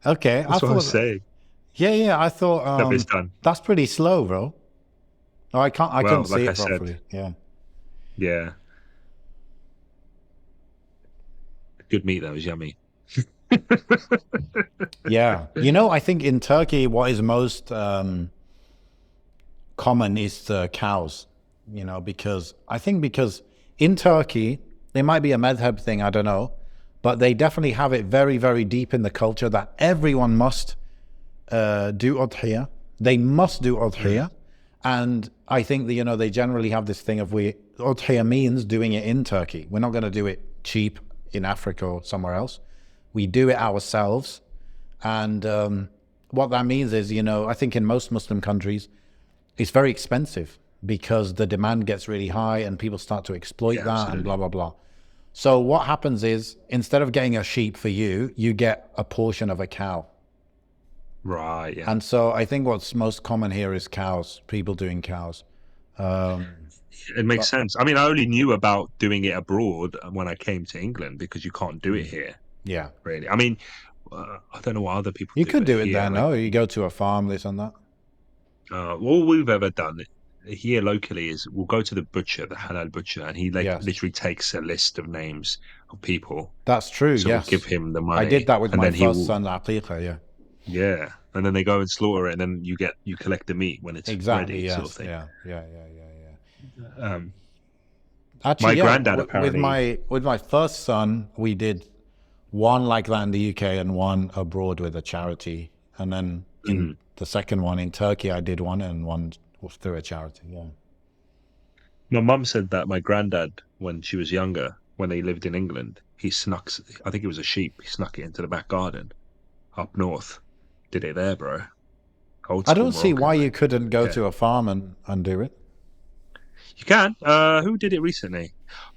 Okay, that's what I was saying. Yeah, I thought it's done. That's pretty slow, bro. No, I couldn't see it properly. Yeah. Good meat though, is yummy. Yeah. You know, I think in Turkey, what is most common is the cows, you know, because in Turkey, it might be a madhab thing, I don't know, but they definitely have it very, very deep in the culture that everyone must do udhiyah. They must do udhiyah. And I think that, you know, they generally have this thing of udhiyah means doing it in Turkey. We're not going to do it cheap in Africa or somewhere else. We do it ourselves. And what that means is, you know, I think in most Muslim countries, it's very expensive because the demand gets really high and people start to exploit Yeah, that and absolutely. blah, blah, blah. So what happens is instead of getting a sheep for you, you get a portion of a cow. Right, yeah. And so I think what's most common here is cows, people doing cows. It makes But sense. I mean, I only knew about doing it abroad when I came to England because you can't do it here, yeah, really. I mean, I don't know what other people you do, could but do it there, here, like, no? You go to a farm, this and that. all we've ever done here locally is we'll go to the butcher, the halal butcher, and he like Yes, literally takes a list of names of people. that's true. So we'll give Yes. him the I did money, that with and my then he first will, son, Aqiqah, yeah. yeah, and then they go and slaughter it, and then you collect the meat when it's Exactly, ready, sort of yes. thing. Yeah, yeah, yeah, yeah, yeah. Um, Actually, my yeah, granddad apparently. with my first son, we did one like that in the UK and one abroad with a charity. And then in Mhm. the second one in Turkey, I did one and one was through a charity. Yeah. My mum said that my granddad, when she was younger, when they lived in England, he snuck, I think it was a sheep, he snuck it into the back garden up north. Did it there, bro. Old I school don't see why Moroccan, you man. couldn't go Yeah. to a farm and do it. You can. Who did it recently?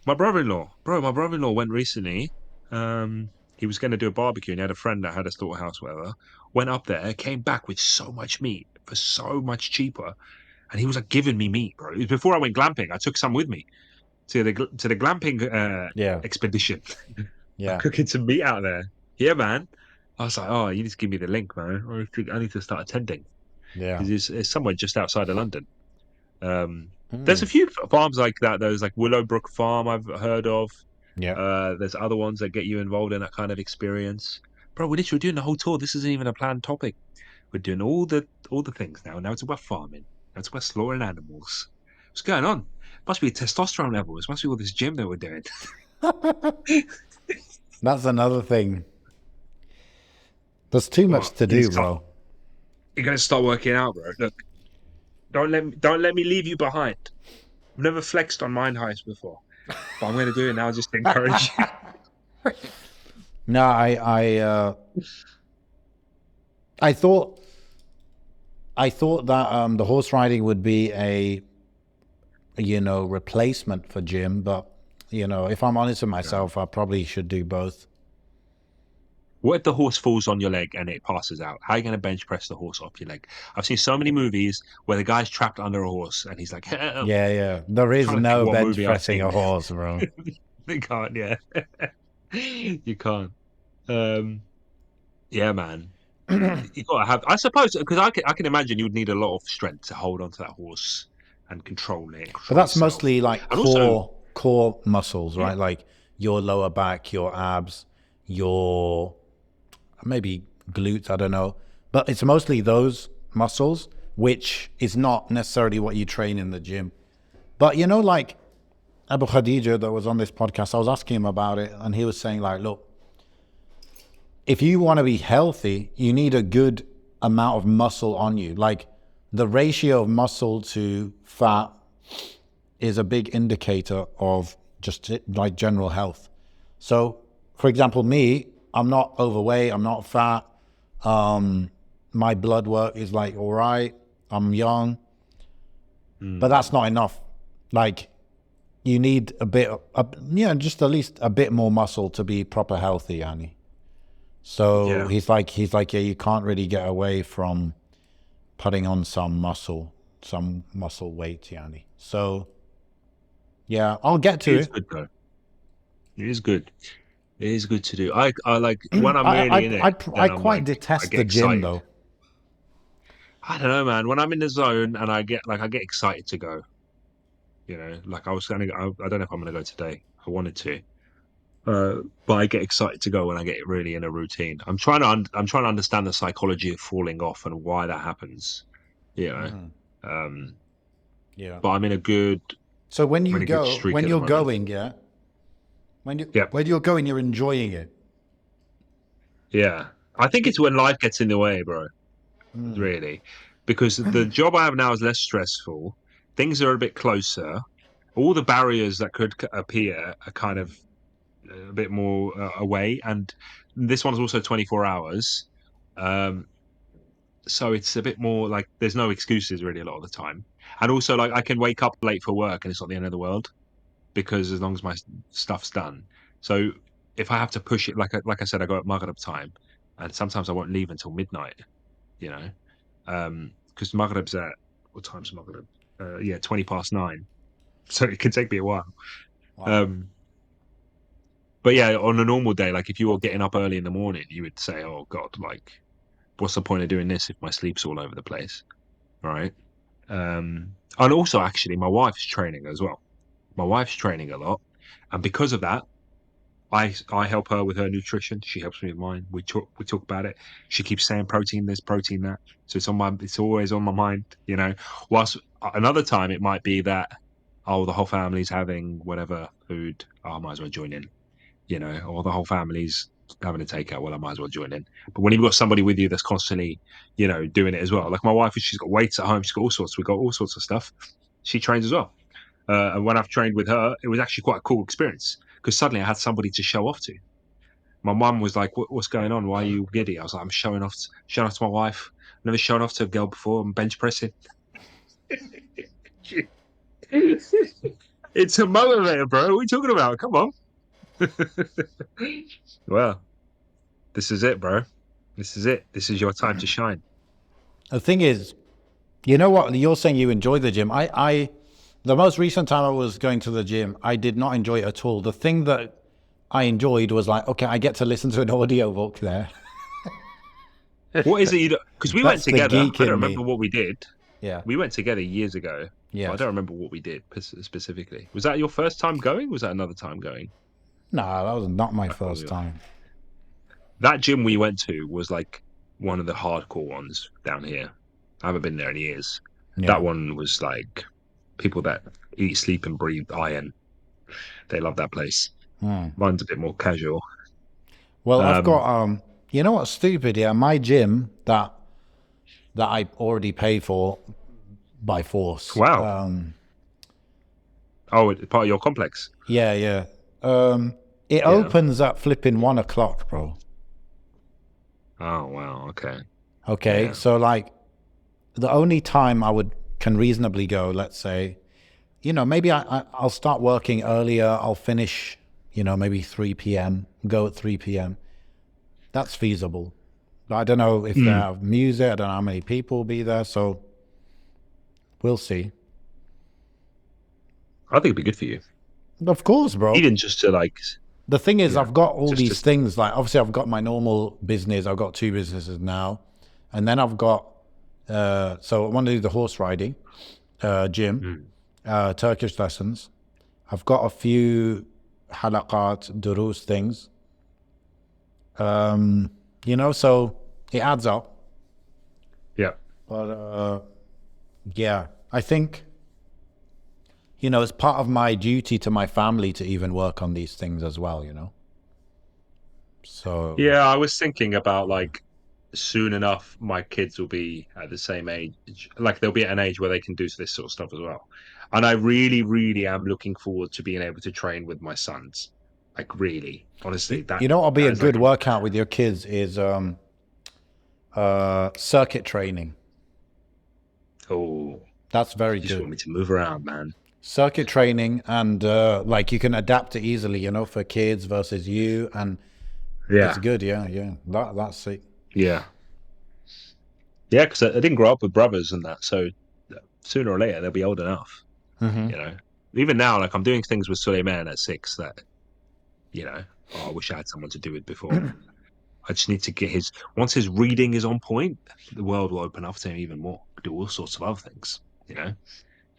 My brother-in-law. Bro, my brother-in-law went recently. He was going to do a barbecue and he had a friend that had a slaughterhouse, whatever. Went up there, came back with so much meat for so much cheaper. And he was like giving me meat, bro. It was before I went glamping. I took some with me to the glamping Yeah. expedition. I'm Yeah. cooking some meat out there. Yeah, man. I was like, oh, you need to give me the link, man. I need to start attending Yeah. because it's somewhere just outside of London. Um, there's a Mm. few farms like that. There's like Willowbrook Farm I've heard of. Yeah. There's other ones that get you involved in that kind of experience. Bro, we're literally doing the whole tour. This isn't even a planned topic. We're doing all the things now. Now it's about farming. Now it's about slaughtering animals. What's going on? Must be testosterone levels. Must be all this gym that we're doing. That's another thing. There's too much What? to You need do, to start. bro. You're gonna start working out, bro. Look, don't let me leave you behind. I've never flexed on Mind Heist before, but I'm gonna do it now just to encourage you. No, I thought that the horse riding would be a replacement for gym, but if I'm honest with No. myself, I probably should do both. What if the horse falls on your leg and it passes out? How are you going to bench press the horse off your leg? I've seen so many movies where the guy's trapped under a horse and he's like, I'm Yeah, yeah. There is trying to think no what bench movie I've pressing seen. a horse, bro. You can't, yeah. You can't. Um, yeah, man. You gotta have, I suppose, because I can imagine you would need a lot of strength to hold onto that horse and control it, But control that's yourself. mostly like And also, core muscles, yeah, right? Like your lower back, your abs, your maybe glutes, I don't know. But it's mostly those muscles, which is not necessarily what you train in the gym. But like Abu Khadija that was on this podcast, I was asking him about it, and he was saying, like, look, if you want to be healthy, you need a good amount of muscle on you. Like the ratio of muscle to fat is a big indicator of just like general health. So, for example, me, I'm not overweight, I'm not fat. My blood work is like all right. I'm young, but mm, that's not enough. Like you need a bit, just at least a bit more muscle to be proper healthy, Annie. So yeah, he's like, yeah, you can't really get away from putting on some muscle weight, Yanni. So yeah, I'll get it to is it. good though. It is good. It is good to do. I like when I'm I, really I in it, I I then I'm quite like I detest get the gym excited. though. I don't know, man. When I'm in the zone and I get excited to go. Like I was gonna. I don't know if I'm gonna go today. I wanted to. But I get excited to go when I get really in a routine. I'm trying to understand the psychology of falling off and why that happens. You know, Hmm. um, Yeah. but So I'm in a good streak when at the you're moment. going, yeah, Yep. when you're going, you're enjoying it. Yeah. I think it's when life gets in the way, bro. Mm. Really, because the job I have now is less stressful. Things are a bit closer. All the barriers that could appear are kind of a bit more away, and this one's also 24 hours. Um, so it's a bit more like there's no excuses really a lot of the time. And also, like, I can wake up late for work and it's not the end of the world because as long as my stuff's done. So if I have to push it, like I said, I go at Maghrib time, and sometimes I won't leave until midnight. You know, because Maghrib's at what time's Maghrib? Yeah, 20 past 9. So it can take me a while. Wow. Um, but yeah, on a normal day, like if you were getting up early in the morning, you would say, "Oh God, like what's the point of doing this if my sleep's all over the place?" Right? And also, actually, my wife's training as well. My wife's training a lot, and because of that, I help her with her nutrition. She helps me with mine. We talk about it. She keeps saying protein this, protein that. So it's always on my mind. Whilst another time it might be that the whole family's having whatever food. I might as well join in. Or the whole family's having a takeout. Well, I might as well join in. But when you've got somebody with you that's constantly, doing it as well. Like my wife, she's got weights at home. She's got all sorts. We got all sorts of stuff. She trains as well. And when I've trained with her, it was actually quite a cool experience because suddenly I had somebody to show off to. My mum was like, "What's going on? Why are you giddy?" I was like, "I'm showing off to my wife. Never shown off to a girl before. I'm bench pressing." It's a motivator, bro. What are you talking about? Come on. Well, this is it, bro. This is it. This is your time to shine. The thing is, you know what? You're saying you enjoy the gym. The most recent time I was going to the gym, I did not enjoy it at all. The thing that I enjoyed was like, okay, I get to listen to an audiobook there. What is it you? Because we went That's the together. geek I don't in remember me. what we did. Yeah. We went together years ago, but I don't Yes. remember what we did specifically. Was that your first time going? Was that another time going? No, that was not my I thought first time. that gym we went to was like one of the hardcore ones down here. I haven't been there in years. That Yeah. one was like people that eat, sleep, and breathe iron. They love that place. Hmm. Mine's a bit more casual. Well, I've Um, got you know what's stupid? Yeah, my gym that I already pay for by force. wow. Oh, it's part of your complex. Yeah, yeah. It Yeah. opens at flipping 1 o'clock, bro. Oh, wow. Okay. Okay, Yeah. so like the only time I would can reasonably go, let's say, maybe I'll start working earlier. I'll finish, maybe 3 p.m. Go at 3 p.m. That's feasible. But I don't know if they Mm. have music. I don't know how many people will be there. So we'll see. I think it'd be good for you, Of course, bro. even just to like, The thing is, yeah, I've got all just these to. things. Like, obviously, I've got my normal business. I've got two businesses now. And then I've got, so I want to do the horse riding, gym, Mm. Turkish lessons. I've got a few halaqat, durus things. So it adds up. Yeah. But yeah, I think, it's part of my duty to my family to even work on these things as well. So, Yeah, I was thinking about like soon enough my kids will be at the same age, like they'll be at an age where they can do this sort of stuff as well. And I really, really am looking forward to being able to train with my sons. Like really, honestly, you know what'll be a that is like good workout with your kids is circuit training. oh, That's very you just good. want me to move around, man. Circuit training and like you can adapt it easily, for kids versus you, and it's Yeah, good. Yeah, yeah. That's it. yeah, yeah. Because I didn't grow up with brothers and that, so sooner or later they'll be old enough. Hmm. You know, even now, like I'm doing things with Suleiman at 6 that I wish I had someone to do it before. I just need to get once his reading is on point, the world will open up to him even more. Do all sorts of other things, you know.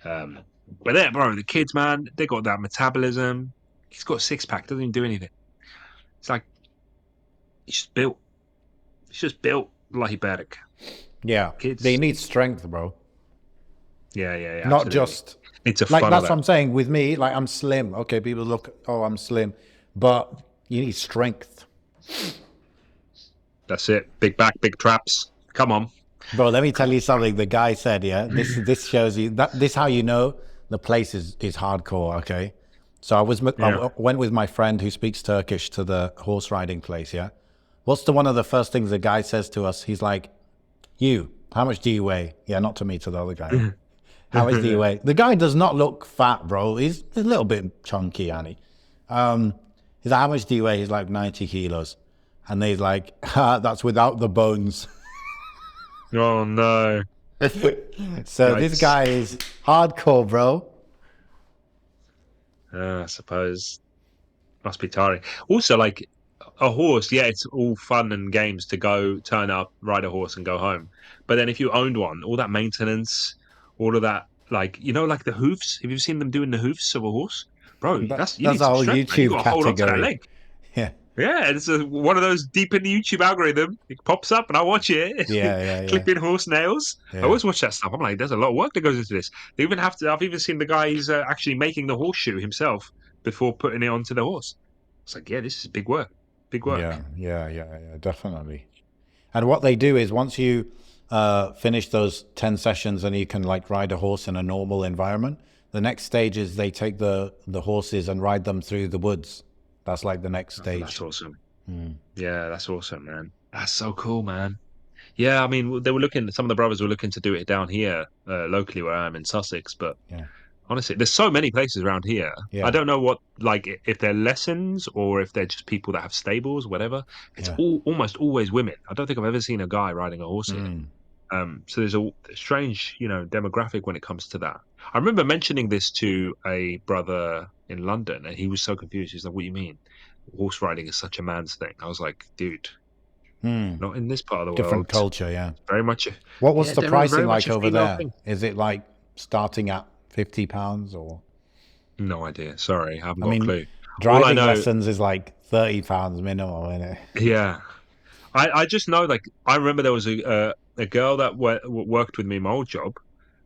Um, but there, bro, the kids, man, they got that metabolism. He's got a 6 pack, doesn't even do anything. It's like it's just built like Berk. Yeah, they Kids. need strength, bro. Yeah, Not absolutely. just Need to like funnel that's what that. I'm saying. With me, like I'm slim. Okay, people look, oh, I'm slim, but you need strength, That's it. Big back, big traps. Come on. bro. Let me tell you something. The guy said, yeah, this shows you that this how you know the place is hardcore. Okay, so Yeah. went with my friend who speaks Turkish to the horse riding place. Yeah, what's the one of the first things the guy says to us? He's like, "You, how much do you weigh?" Yeah, not to me, to the other guy. Yeah? How much do you weigh? The guy does not look fat, bro. He's a little bit chunky, Annie. He's like, how much do you weigh? He's like 90 kilos. And he's like, that's without the bones. Oh no. So this Yikes. guy is hardcore, bro. I suppose. Must be tiring. Also, like a horse, yeah, it's all fun and games to go turn up, ride a horse, and go home. But then if you owned one, all that maintenance, all of that, like like the hoofs. Have you seen them doing the hoofs of a horse, bro? You That's need a some whole strength, man. You YouTube got to hold on to that category. leg. Yeah, Yeah, it's one of those deep in the YouTube algorithm. It pops up and I watch it. yeah. Clipping horse nails. I Yeah. always watch that stuff. I'm like, there's a lot of work that goes into this. They even have to. I've even seen the guy who's actually making the horseshoe himself before putting it onto the horse. It's like, yeah, this is big work. Big work. Yeah, definitely. And what they do is once you finish those 10 sessions and you can like ride a horse in a normal environment, the next stage is they take the horses and ride them through the woods. That's like the next That's stage. awesome. Yeah, that's awesome, man. That's so cool, man. Yeah, I mean, they were looking. Some of the brothers were looking to do it down here, locally, where I am in Sussex. But Yeah. honestly, there's so many places around here. I Yeah. don't know what, like, if they're lessons or if they're just people that have stables, whatever. It's Yeah. almost always women. I don't think I've ever seen a guy riding a horse here. Mm. So there's a strange, demographic when it comes to that. I remember mentioning this to a brother in London, and he was so confused. He's like, "What do you mean? Horse riding is such a man's thing?" I was like, "Dude, Mm. not in this part of the Different world. culture. Yeah. Very much, What was yeah, the pricing very much like a over female there? thing." Is it like starting at £50 or? No idea. Sorry, I haven't I got a mean, clue. All I driving know, lessons is like £30 minimum, isn't it? yeah, I just know, like, I remember there was a girl that worked with me in my old job.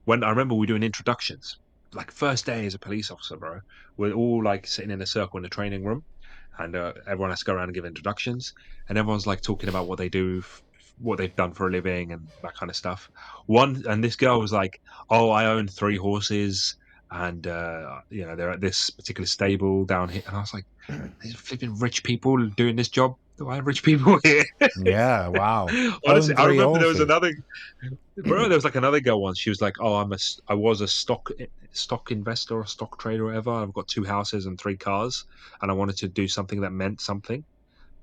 When I remember we were doing introductions, like first day as a police officer, bro. We're all like sitting in a circle in the training room, and everyone has to go around and give introductions, and everyone's like talking about what they do, what they've done for a living, and that kind of stuff. And this girl was like, "Oh, I own 3 horses, and they're at this particular stable down here." And I was like, "These flipping rich people doing this job. Do I have rich people here?" Yeah. Wow. Honestly, Own I three remember there was horses. another. Bro, there was like another girl once. She was like, "Oh, I was a stock investor or stock trader, or whatever. I've got 2 houses and 3 cars, and I wanted to do something that meant something."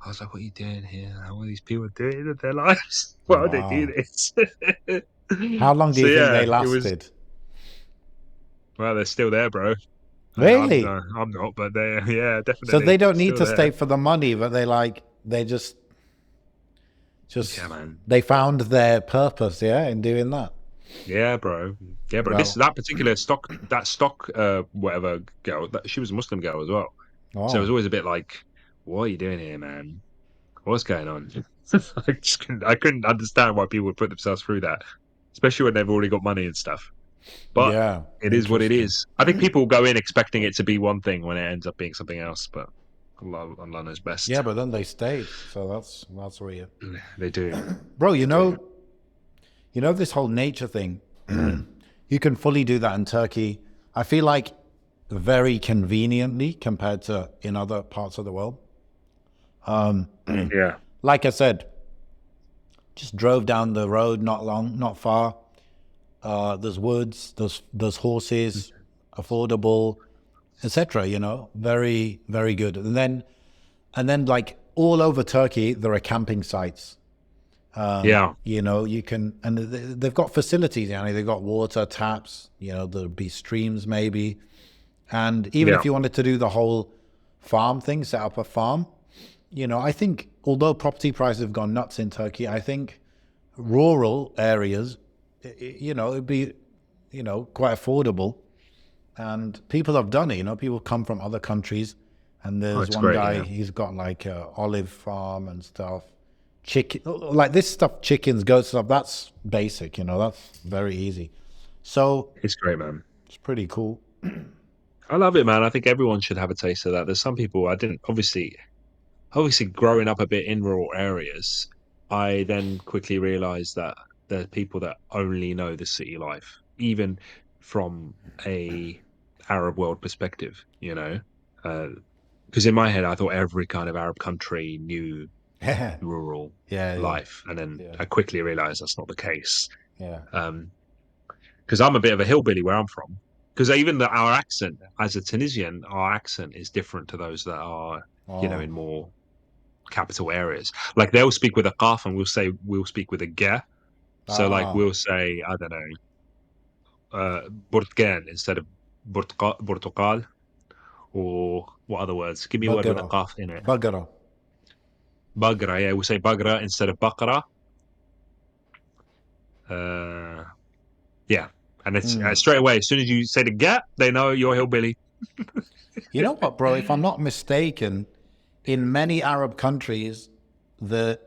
I was like, "What are you doing here? How are these people doing with their lives? Why would they do Wow. this?" How long do So you think yeah, they it was. lasted? Well, they're still there, bro. Really? I'm not, but they yeah, So definitely they don't need still to stay there. for the money, but they just Yeah, man. they found their purpose, yeah, in doing that. Yeah, bro. Yeah, bro. Well, That particular stock whatever girl, she was a Muslim girl as well. So it was oh, always a bit like, "What are you doing here, man? What's going on?" I couldn't understand why people would put themselves through that, especially when they've already got money and stuff. But yeah, it is what it interesting. is. I think people go in expecting it to be one thing when it ends up being something else. But Allah knows Yeah, best. but then they stayed, so that's weird, They do. bro. They do. You know this whole nature thing. You can fully do that in Turkey. I feel like very conveniently compared to in other parts of the world. Yeah. Like I said, just drove down the road, not long, not far. There's woods, there's horses, affordable, etc. You know, very very good. And then like all over Turkey, there are camping sites. Yeah. You know, you can, and they've got facilities. You know, they've got water taps. You know, there'll be streams maybe, and even if Yeah. you wanted to do the whole farm thing, set up a farm. You know, I think although property prices have gone nuts in Turkey, I think rural areas, you know, it'd be, you know, quite affordable. And people have done it. You know, people come from other countries And Oh, there's it's one great. guy, Yeah, he's got like a olive farm and stuff. Chicken, like this stuff, chickens, goats, stuff. That's basic, that's very easy. So it's great, man. it's pretty cool. I love it, man. I think everyone should have a taste of that. There's some people I didn't obviously growing up a bit in rural areas, I then quickly realized that there are people that only know the city life, even from a Arab world perspective, because in my head I thought every kind of Arab country knew Yeah, rural yeah, life, and then yeah, I quickly realized that's not the case. yeah. Because I'm a bit of a hillbilly where I'm from. Because even our accent, as a Tunisian, our accent is different to those that are, Oh, in more capital areas. Like they'll speak with a qaf and we'll speak with a ga. So like ah, we'll say, I don't know, Portugal instead of Portugal, or what other words? Give me a word with a bagara, qaf in it. bagara. Bagra, yeah, we'll say bagra instead of bakra. Uh, yeah. And it's Hmm. straight away, as soon as you say the ga, they know you're hillbilly. You know what, bro? If I'm not mistaken, in many Arab countries, the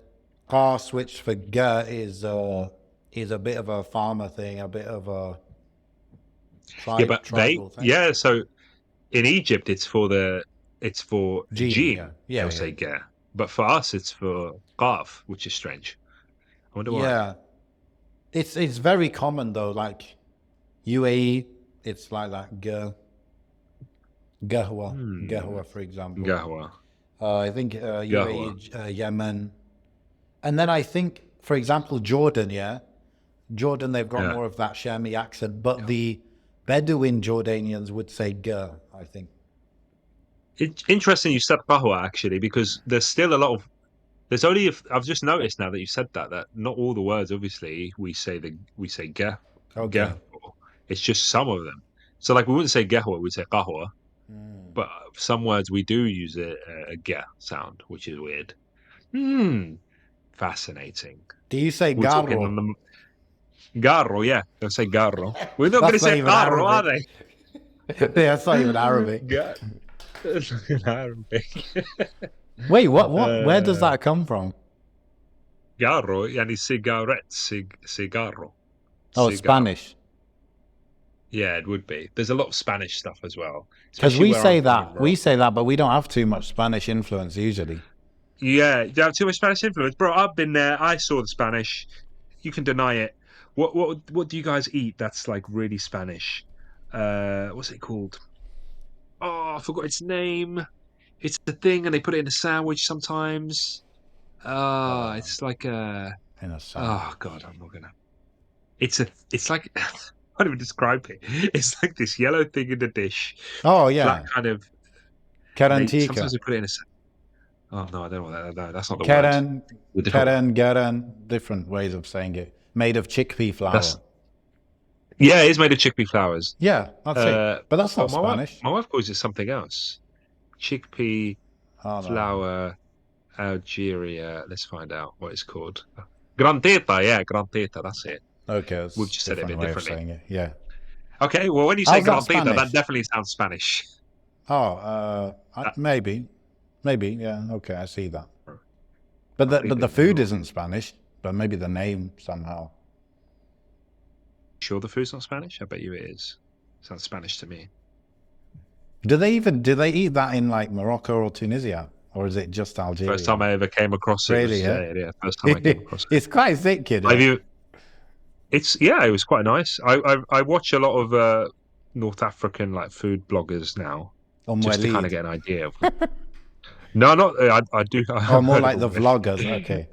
car switch for ga is a bit of a farmer thing, a bit of a Yeah, but tribal thing. so in Egypt it's for Gene, Jim. yeah, yeah, They'll yeah, say Ger, but for us it's for Qaf, which is strange. I wonder why. yeah. It's very common though. Like UAE, it's like that. Hmm. Gahwa, for example. Gahwa. I think Gahwa. UAE, Yemen, and then I think, for example, Jordan. Yeah, Jordan, they've got Yeah. more of that Shami accent, but the Bedouin Jordanians would say "gur." I think. It's interesting you said Qahwa actually, because there's still a lot of there's only I've just noticed now that you said that not all the words obviously we say Gah Gah. Okay. It's just some of them. So like we wouldn't say Gahwa, we'd say Qahwa. Hmm. But some words we do use a Gah sound, which is weird. Hmm. Fascinating. Do you say We're talking on garro? the Garro, yeah. They'll say Garro. We're not going to That's not say even Garro, are Arabic. they? Yeah, that's not even Arabic. Gar- Arabic. Wait, what? Where does uh, that come from? Garro, yani cigarette, cigarro, Oh, cigar. Spanish. Yeah, it would be. There's a lot of Spanish stuff as well, Because especially where I'm from in we Morocco. say that, but we don't have too much Spanish influence usually. Yeah, you have too much Spanish influence, bro. I've been there. I saw the Spanish. You can deny it. What do you guys eat that's like really Spanish? What's it called? Oh, I forgot its name. It's the thing, and they put it in a sandwich sometimes. Uh, It's like a. in a Oh sandwich. God, I'm not gonna. It's like. I don't even describe it. It's like this yellow thing in the dish, Oh flat yeah, kind of. They Karantika. sometimes they put it in a. Oh no, I don't know what that. No, that's not the word. Karen, The different. Karen, Garan, different ways of saying it. Made of chickpea That's flour. Yeah, it is made of chickpea flowers. Yeah, that's it. Uh, But that's but not my wife, Spanish. my wife calls it something else. Chickpea Oh no. flour, Algeria. Let's find out what it's called. Granteta, yeah, granteta. That's it. Okay, We've that's a just said it a different bit way of differently. saying it. Yeah. Okay, well, when you say How's that granteta, that Spanish? definitely sounds Spanish. Oh, Uh, maybe, yeah. Okay, I see that. I think But the they food know. isn't Spanish. But maybe the name somehow. Sure, the food's not Spanish. I bet you it is. Sounds Spanish to me. Do they eat that in like Morocco or Tunisia, or is it just First Algeria? time I ever came across it Really? was Yeah. yeah. First time I came across it. It's quite sick, you Have know. you? It's yeah. It was quite nice. I watch a lot of North African like food bloggers now, just to kind of Umwelid. get an idea of. No, not I do. I Or have more heard of like them. the vloggers. Okay.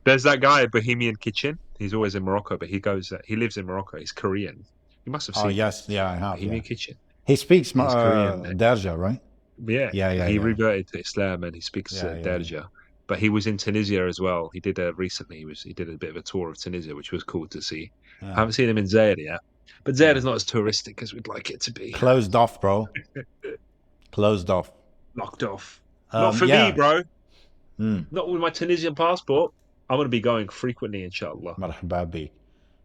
There's that guy, Bohemian Kitchen. He's always in Morocco, but he goes. He lives in Morocco. He's Korean. You must have Oh seen him. yes, yeah, I have. Yeah. Bohemian Kitchen. He speaks He's Korean. Derja, right? Yeah, Yeah, yeah, he yeah, reverted to Islam and he speaks yeah, yeah, yeah. Darija. But he was in Tunisia as well. He did recently. He did a bit of a tour of Tunisia, which was cool to see. I Yeah, haven't seen him in Zaire yet, but Zaire yeah. is not as touristic as we'd like it to be. Closed off, bro. Closed off. Locked off. Not for me, Yeah. bro. Mm. Not with my Tunisian passport. I'm going to be going frequently, inshallah. Marhaba bik.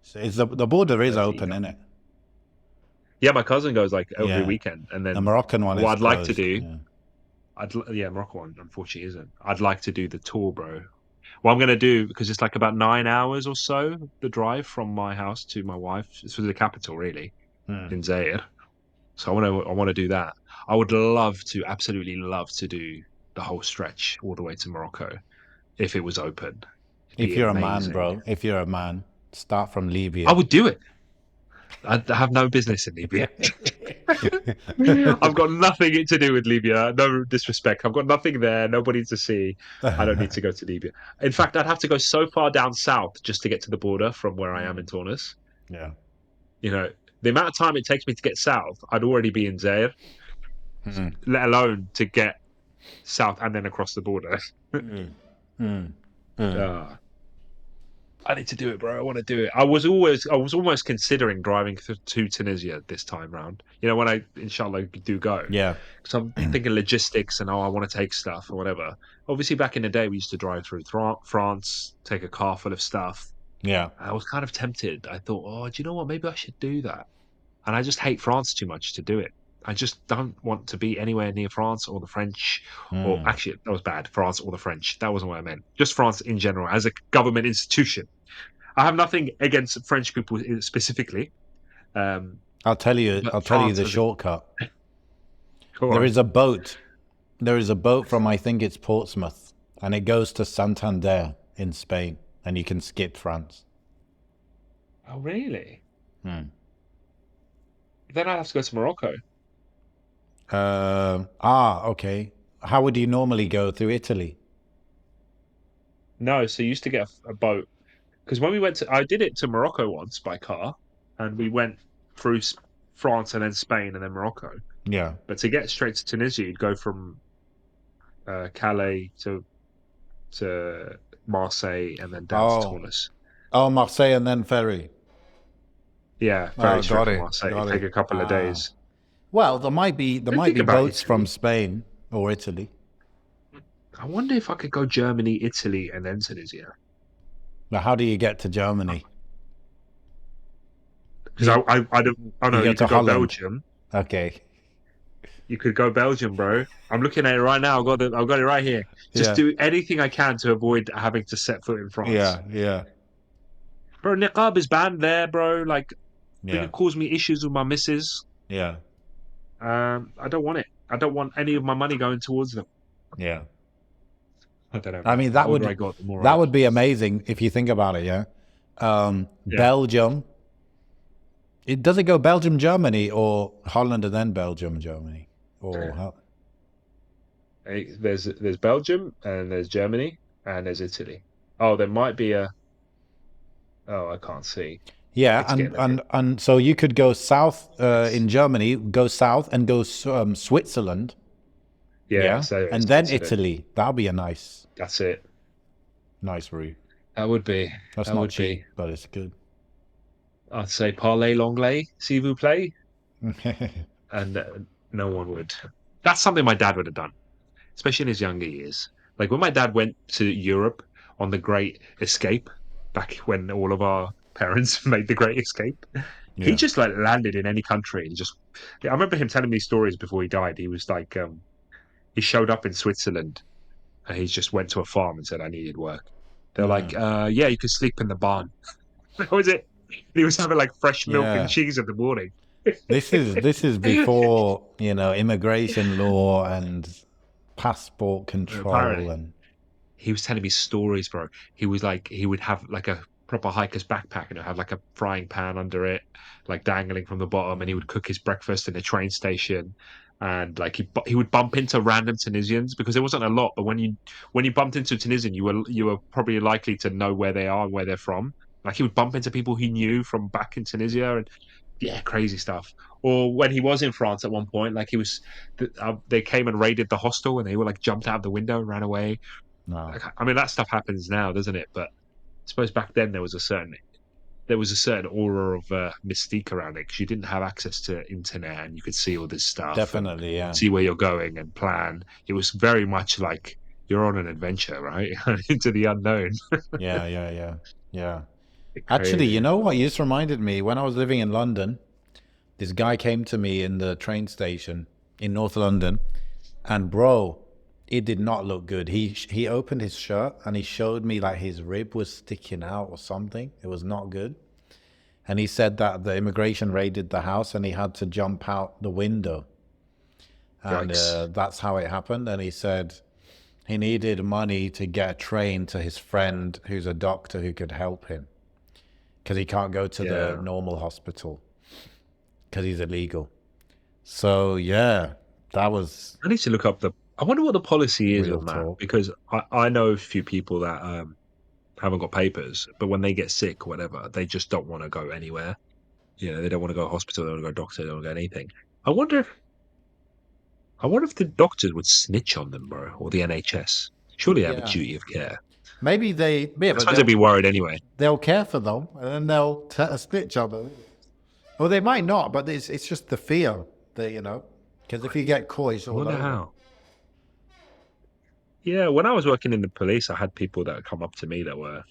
So it's the border is open, Udhiyah. isn't it? Yeah, my cousin goes like every Yeah. weekend, and The then Moroccan one what is I'd like to closed. do Yeah. Morocco unfortunately isn't. I'd like to do the tour, bro. What I'm going to do, because it's like about 9 hours or so, the drive from my house to my wife. It's for the capital, really, Hmm. in Zaire. So I want to do that. I would absolutely love to do the whole stretch all the way to Morocco if it was open. It'd If be you're a man, amazing. bro, if you're a man, start from I Libya. would do it. I have no business in Libya. I've got nothing to do with Libya. No disrespect. I've got nothing there. Nobody to see. I don't need to go to Libya. In fact, I'd have to go so far down south just to get to the border from where I am in Tunis. Yeah. You know, the amount of time it takes me to get south, I'd already be in Zaire, Mm. let alone to get south and then across the border. Mm. Mm. Mm. Ah, I need to do it, bro. I want to do it. I was almost considering driving to Tunisia this time round. When I inshallah do go, Yeah. because I'm thinking logistics and I want to take stuff or whatever. Obviously, back in the day, we used to drive through France, take a car full of stuff. Yeah. I was kind of tempted. I thought, oh, do you know what? Maybe I should do that. And I just hate France too much to do it. I just don't want to be anywhere near France or the French, or Mm. actually, that was bad. France or the French. That wasn't what I meant. Just France in general as a government institution. I have nothing against French people specifically, I'll tell you. but I'll tell you France the as a shortcut. go There on. is a boat. There is a boat from I think it's Portsmouth, and it goes to Santander in Spain, and you can skip France. Oh, really? Hmm. Then I'd have to go to Morocco. Okay. How would you normally go through Italy? No, so you used to get a boat because when we went I did it to Morocco once by car, and we went through France and then Spain and then Morocco. Yeah. But to get straight to Tunisia, you'd go from Calais to Marseille and then down to Oh. Tunis. Oh, Marseille and then ferry. Yeah, Oh, very straight got from it. Marseille. Got Take it. a couple of Ah. days. Well, there Don't might think be about boats from Italy. Spain or Italy. I wonder if I could go Germany, Italy, and then Tunisia. Now, how do you get to Germany? Because You I don't. Oh you no, go you to could go Holland. Belgium. Okay. You could go Belgium, bro. I'm looking at it right now. I've got it right here. Just Yeah. do anything I can to avoid having to set foot in France. Yeah. Yeah. Bro, niqab is banned there, bro. Like, Yeah. it caused me issues with my missus. Yeah. I don't want it. I don't want any of my money going towards them. Yeah. I don't know, I man. mean, The older I got, the more that would be amazing if you think about it. Yeah. yeah. Belgium. Does it go Belgium, Germany, or Holland and then Belgium, Germany, or how? There's Belgium and there's Germany and there's Italy. Oh, there might be a. Oh, I can't see. Yeah, It's getting a bit. and so you could go south in Germany, go south and go Switzerland. Yeah, Yeah, so it's and then Switzerland. Italy. That'll be a That's it. nice route. That would be. That's That not would be. cheap, but it's good. I'd say parlez l'anglais, s'il vous plaît, and no one would. That's something my dad would have done, especially in his younger years. Like when my dad went to Europe on the Great Escape, back when all of our parents made the Great Escape, he Yeah. just like landed in any country and just. I remember him telling me stories before he died. He was like, he showed up in Switzerland and he just went to a farm and said, "I needed work." They're like, Mm. "Yeah, you could sleep in the barn." That was it. He was having like fresh milk and Yeah. cheese in the morning. This is before, immigration law and passport control Apparently, and he was telling me stories, bro. He was like, he would have like a proper hiker's backpack and it would have like a frying pan under it, like dangling from the bottom, and he would cook his breakfast in a train station. And like he would bump into random Tunisians because there wasn't a lot, but when you bumped into a Tunisian, you were probably likely to know where they are and where they're from. Like he would bump into people he knew from back in Tunisia, and yeah, crazy stuff. Or when he was in France at one point, like they came and raided the hostel, and they were like jumped out of the window and ran away. no. Like, I mean, that stuff happens now, doesn't it? But I suppose back then there was a certain aura of mystique around it because you didn't have access to internet and you could see all this stuff and Definitely, yeah. see where you're going and plan. It was very much like you're on an adventure, right? Into the unknown. Yeah, yeah, yeah. Yeah. Actually, you Crazy. know what? You just reminded me when I was living in London, this guy came to me in the train station in North London, and bro, it did not look good. He opened his shirt and he showed me like his rib was sticking out or something. It was not good. And he said that the immigration raided the house and he had to jump out the window. And Yikes. that's how it happened. And he said he needed money to get a train to his friend who's a doctor who could help him because he can't go to the Yeah. normal hospital because he's illegal. So, yeah, that was I need to look up the. I wonder what the policy is real on that, talk. because I know a few people that haven't got papers, but when they get sick or whatever, they just don't want to go anywhere. You know, they don't want to go to hospital, they don't want to go to doctor, they don't want to go anything. I wonder if I wonder if the doctors would snitch on them, bro, or the NHS. Surely they have a Yeah. duty of care. Maybe yeah, I but suppose they'd be worried anyway. they'll care for them and then they'll snitch on them. Or they might not, but it's just the fear that, because if you get caught, it's I all wonder over. how. Yeah, when I was working in the police, I had people that come up to me that were,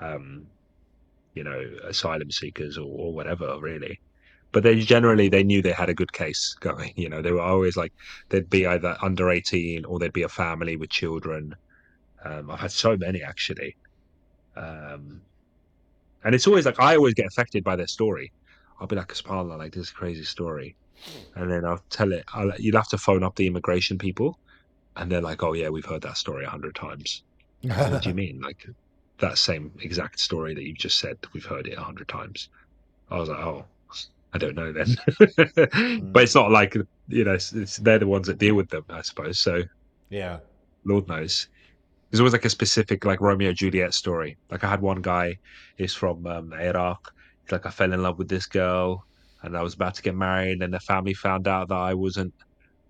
um, asylum seekers or whatever, really. But they knew they had a good case going. You know, they were always like, they'd be either under 18 or they'd be a family with children. I've had so many actually. Um, and it's always like, I always get affected by their story. I'll be like, subhanAllah, like, this is a crazy story. And then I'll tell it, you'll have to phone up the immigration people. And they're like, oh, yeah, we've heard that story 100 times. What do you mean? Like, that same exact story that you've just said, we've heard it 100 times. I was like, oh, I don't know then. But it's Mm. not like, they're the ones that deal with them, I suppose. So Yeah. Lord knows. There's always like a specific like Romeo Juliet story. Like I had one guy, he's from Iraq. He's like, I fell in love with this girl and I was about to get married and the family found out that I wasn't,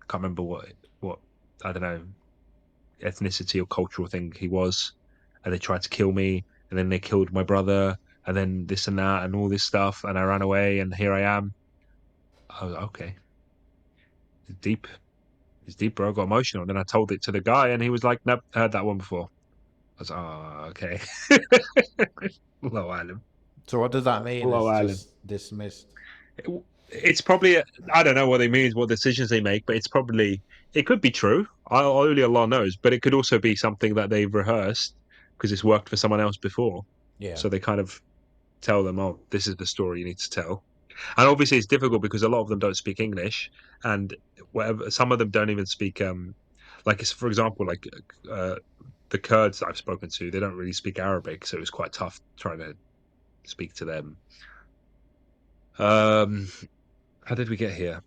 I can't remember what, I don't know, ethnicity or cultural thing he was. And they tried to kill me and then they killed my brother and then this and that and all this stuff. And I ran away and here I am. I was like, okay, it's deep. It's deep, bro. I got emotional. And then I told it to the guy and he was like, nope, I heard that one before. I was like, oh, okay. Low Island. So what does that mean? Low It's Island. just dismissed. It's probably, I don't know what they mean, what decisions they make, but it could be true. Only Allah knows, but it could also be something that they've rehearsed because it's worked for someone else before. Yeah. So they kind of tell them, oh, this is the story you need to tell. And obviously it's difficult because a lot of them don't speak English and whatever, some of them don't even speak, like, for example, like, uh, the Kurds that I've spoken to, they don't really speak Arabic, so it was quite tough trying to speak to them. Um, how did we get here?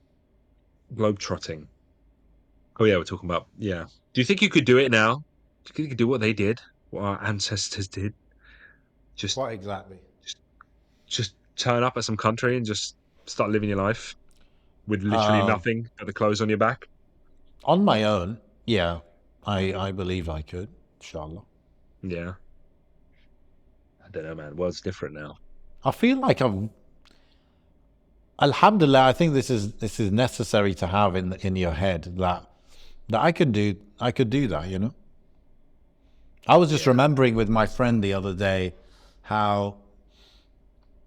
Globetrotting. Oh yeah, we're talking about, yeah. Do you think you could do it now? Do you think you could do what they did, what our ancestors did? Just, What exactly? just, just turn up at some country and just start living your life with literally Um, nothing but the clothes on your back? on my own, yeah, I Mhm. I believe I could, inshallah. Yeah, I don't know, man. World's different now. I feel like Alhamdulillah. I think this is necessary to have in your head that I could do that. I was just Yeah. remembering with my friend the other day how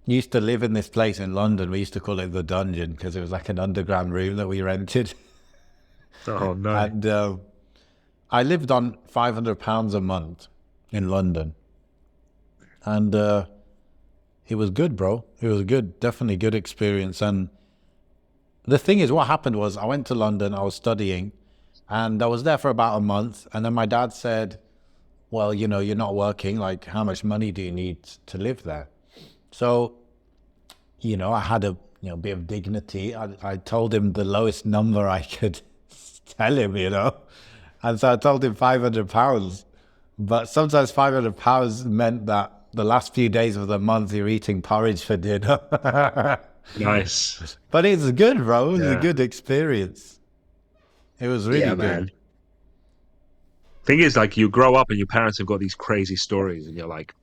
he used to live in this place in London. We used to call it the dungeon because it was like an underground room that we rented, Oh no. and I lived on £500 a month in London, and it was good, bro. It was a good, definitely good experience. And the thing is, what happened was I went to London, I was studying, and I was there for about a month. And then my dad said, well, you're not working. Like, how much money do you need to live there? So, I had a bit of dignity. I told him the lowest number I could tell him. And so I told him £500. But sometimes £500 meant that the last few days of the month you're eating porridge for dinner. Nice. But it's good, bro. It was a Yeah. good experience. It was Yeah, really man. good. Thing is, like, you grow up and your parents have got these crazy stories, and you're like,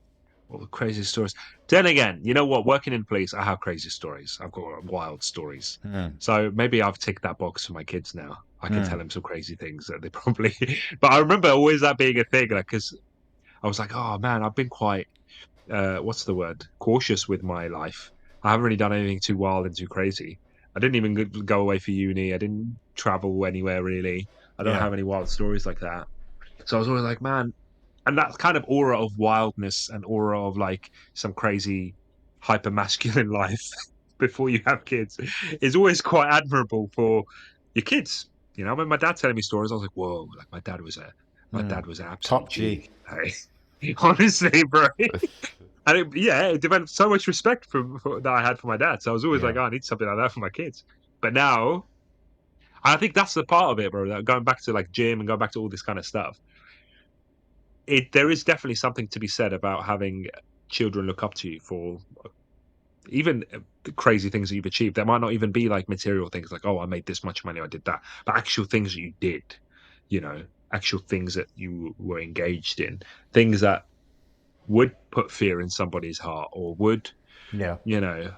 "What the crazy stories?" Then again, you know what? Working in police, I have crazy stories. I've got wild stories. Mm, So maybe I've ticked that box for my kids now. I can tell mm. them some crazy things that they probably. But I remember always that being a thing, like, because I was like, "Oh man, I've been quite, what's the word? Cautious with my life. I haven't really done anything too wild and too crazy. I didn't even go away for uni. I didn't travel anywhere really. I don't have any wild stories like that. So I was always like, man, and that kind of aura of wildness and aura of like some crazy hyper masculine life before you have kids is always quite admirable for your kids. You know, when my dad telling me stories, I was like, whoa, like my dad was an absolute Top G. G. Hey, honestly, bro. And it developed so much respect that I had for my dad. So I was always like, Yeah. oh, I need something like that for my kids. But now, I think that's the part of it, bro. That going back to like gym and going back to all this kind of stuff. There is definitely something to be said about having children look up to you for even the crazy things that you've achieved. There might not even be like material things like, oh, I made this much money, I did that, but actual things that you did, you know, actual things that you were engaged in, things that would put fear in somebody's heart or would, Yeah. you know,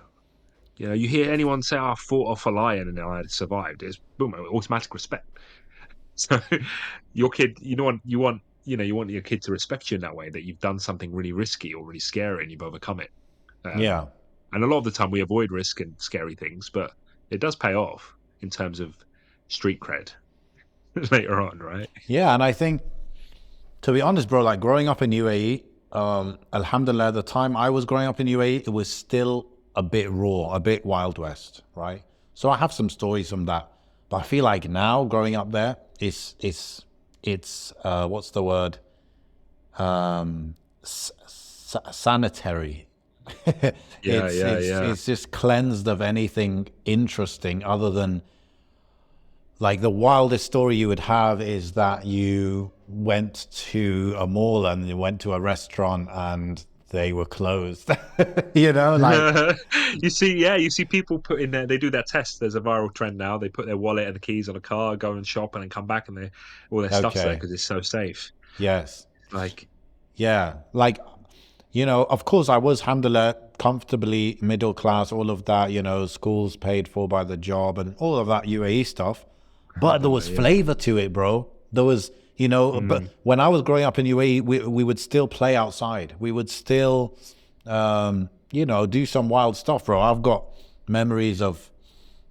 you hear anyone say, oh, I fought off a lion and I survived. It's boom, automatic respect. So your kid, you want your kid to respect you in that way, that you've done something really risky or really scary and you've overcome it. Yeah. And a lot of the time we avoid risk and scary things, but it does pay off in terms of street cred later on, right? Yeah. And I think, to be honest, bro, like growing up in UAE, alhamdulillah, the time I was growing up in UAE, it was still a bit raw, a bit Wild West, right? So I have some stories from that. But I feel like now growing up there, it's what's the word? Sanitary. Yeah, yeah, yeah. It's just cleansed of anything interesting other than, like, the wildest story you would have is that you went to a mall and you went to a restaurant and they were closed. You know, like, You see people put in there, they do their tests. There's a viral trend now. They put their wallet and the keys on a car, go and shop and then come back and all their stuff's there okay, because it's so safe. yes, Like, yeah, like, you know, of course I was, alhamdulillah, comfortably middle class, all of that, you know, schools paid for by the job and all of that UAE stuff. But there was alhamdulillah, yeah. flavor to it, bro. There was, you know, but when I was growing up in UAE, we would still play outside. We would still, you know, do some wild stuff, bro. I've got memories of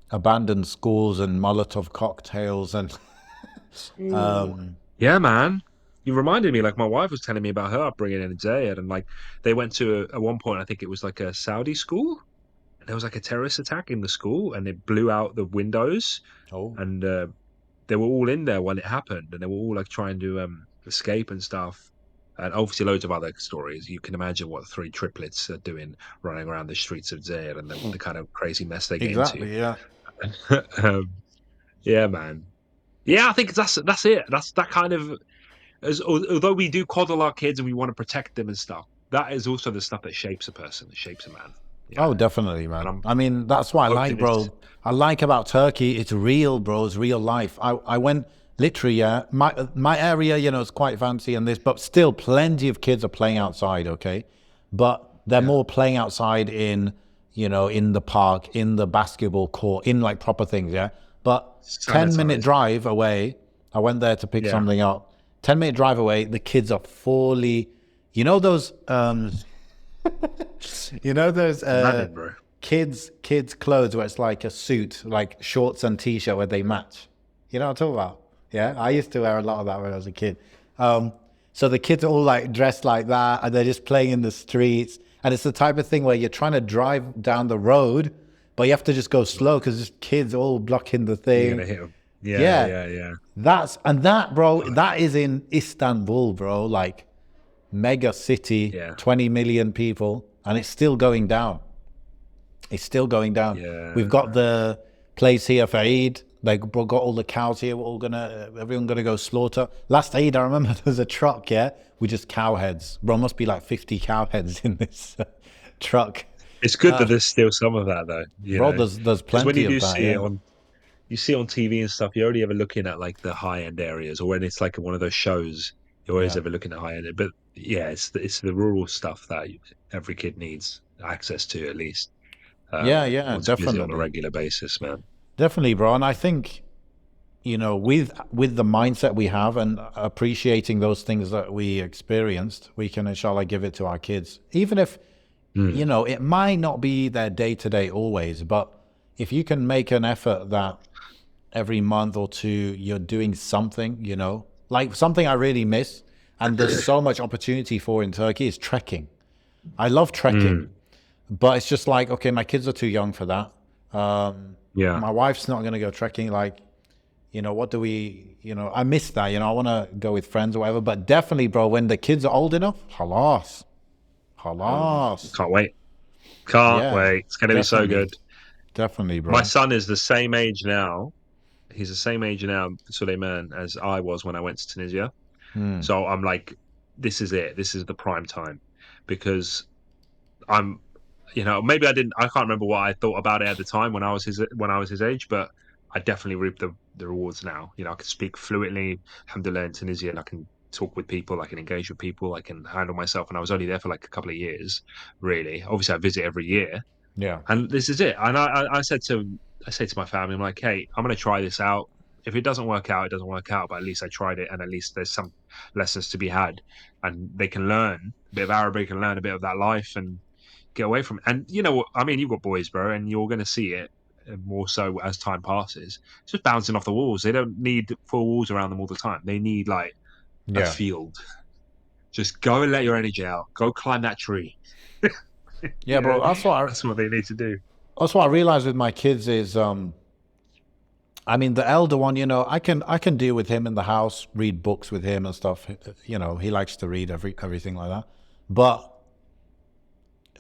abandoned schools and Molotov cocktails and, Yeah, man. You reminded me, like my wife was telling me about her upbringing in Udhiyah, and like they went to at one point, I think it was like a Saudi school, and there was like a terrorist attack in the school, and it blew out the windows, oh, and they were all in there when it happened, and they were all like trying to escape and stuff, and obviously loads of other stories. You can imagine what three triplets are doing, running around the streets of Zaire, and the kind of crazy mess they get into. exactly, yeah. um, yeah, man. Yeah, I think that's it. That's that kind of although we do coddle our kids and we want to protect them and stuff, that is also the stuff that shapes a person, that shapes a man. Yeah. Oh, definitely, And man. I'm I mean, that's what I like, hoping this. bro. I like about Turkey, it's real, bro. It's real life. I went literally, yeah. My area, you know, is quite fancy and this, but still, plenty of kids are playing outside. Okay, but they're Yeah. more playing outside in, you know, in the park, in the basketball court, in like proper things. Yeah, but 10-minute Sanitized. drive away, I went there to pick Yeah. something up. 10-minute drive away, the kids are fully, you know, those you know those Madden, bro. kids clothes where it's like a suit, like shorts and t-shirt where they match. You know what I'm talking about? Yeah, I used to wear a lot of that when I was a kid. So the kids are all like dressed like that, and they're just playing in the streets. And it's the type of thing where you're trying to drive down the road, but you have to just go slow because there's kids all blocking the You're thing. gonna hit him. Yeah, Yeah, yeah, yeah. that, bro. That is in Istanbul, bro. Like, mega city, Yeah. 20 million people, and it's still going down. It's still going down. Yeah. We've got the place here for Eid. They got all the cows here. We're all everyone gonna go slaughter. Last Eid, I remember there's a truck, yeah, with just cow heads. Bro, must be like 50 cow heads in this truck. It's good that there's still some of that though, Bro, there's because when plenty you of do that, see it yeah. on you see on TV and stuff, you're only ever looking at like the high end areas, or when it's like one of those shows, you're always Yeah. ever looking at high end. But yeah, it's the rural stuff that every kid needs access to at least Yeah, once you visit on a definitely. regular basis, man. Definitely, bro. And I think, you know, with the mindset we have and appreciating those things that we experienced, we can inshallah give it to our kids. Even if, you know, it might not be their day to day always, but if you can make an effort that every month or two, you're doing something, you know, like something I really miss. And there's so much opportunity for in Turkey is trekking. I love trekking, but it's just like, okay, my kids are too young for that. Yeah. My wife's not going to go trekking. Like, you know, what do we, you know, I miss that, you know, I want to go with friends or whatever, but definitely, bro, when the kids are old enough, halas, halas. Can't wait. Can't Yeah, wait. It's going to be so definitely, good. definitely, My bro. son is the same age now. He's the same age now, Suleiman, as I was when I went to Tunisia. Hmm. So I'm like, this is it. This is the prime time, because I'm, maybe I can't remember what I thought about it at the time when I was his age, but I definitely reap the rewards now. I can speak fluently, alhamdulillah, in Tunisian. I can talk with people. I can engage with people. I can handle myself. And I was only there for like a couple of years, really. Obviously, I visit every year, Yeah, and this is it. And I say to my family, I'm like, hey, I'm going to try this out. If it doesn't work out, it doesn't work out. But at least I tried it, and at least there's some lessons to be had, and they can learn a bit of Arabic and learn a bit of that life and get away from it. And you know what? I mean, you've got boys, bro, and you're going to see it more so as time passes. It's just bouncing off the walls. They don't need four walls around them all the time. They need like a yeah, field. Just go and let your energy out. Go climb that tree. yeah, bro. That's what they need to do. That's what I realized with my kids is, I mean, the elder one, you know, I can deal with him in the house, read books with him and stuff. You know, he likes to read everything like that. But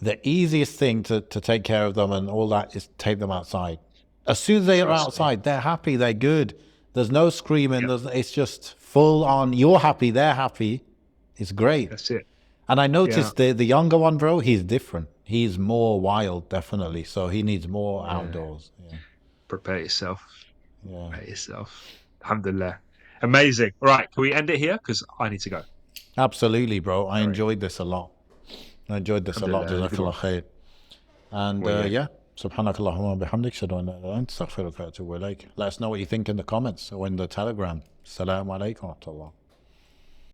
the easiest thing to take care of them and all that is take them outside. As soon as they are Trust me. outside, they're happy, they're good. There's no screaming. Yeah, It's just full on. You're happy, they're happy. It's great. that's it. And I Yeah, noticed the younger one, bro, he's different. He's more wild, definitely. So he needs more yeah. outdoors. Yeah, Prepare yourself. yeah. Prepare yourself. Alhamdulillah. Amazing. All right, can we end it here? Because I need to go. Absolutely, bro. I All right. enjoyed this a lot. I enjoyed this a lot. Alhamdulillah. Have a good Jazakallah one. khair. And Well, yeah. yeah, subhanak Allahumma bihamdik, shadu an la ilaha illa anta, astaghfiruka wa atubu ilayk. Let us know what you think in the comments or in the Telegram. Assalamu alaikum wa rahmatullah.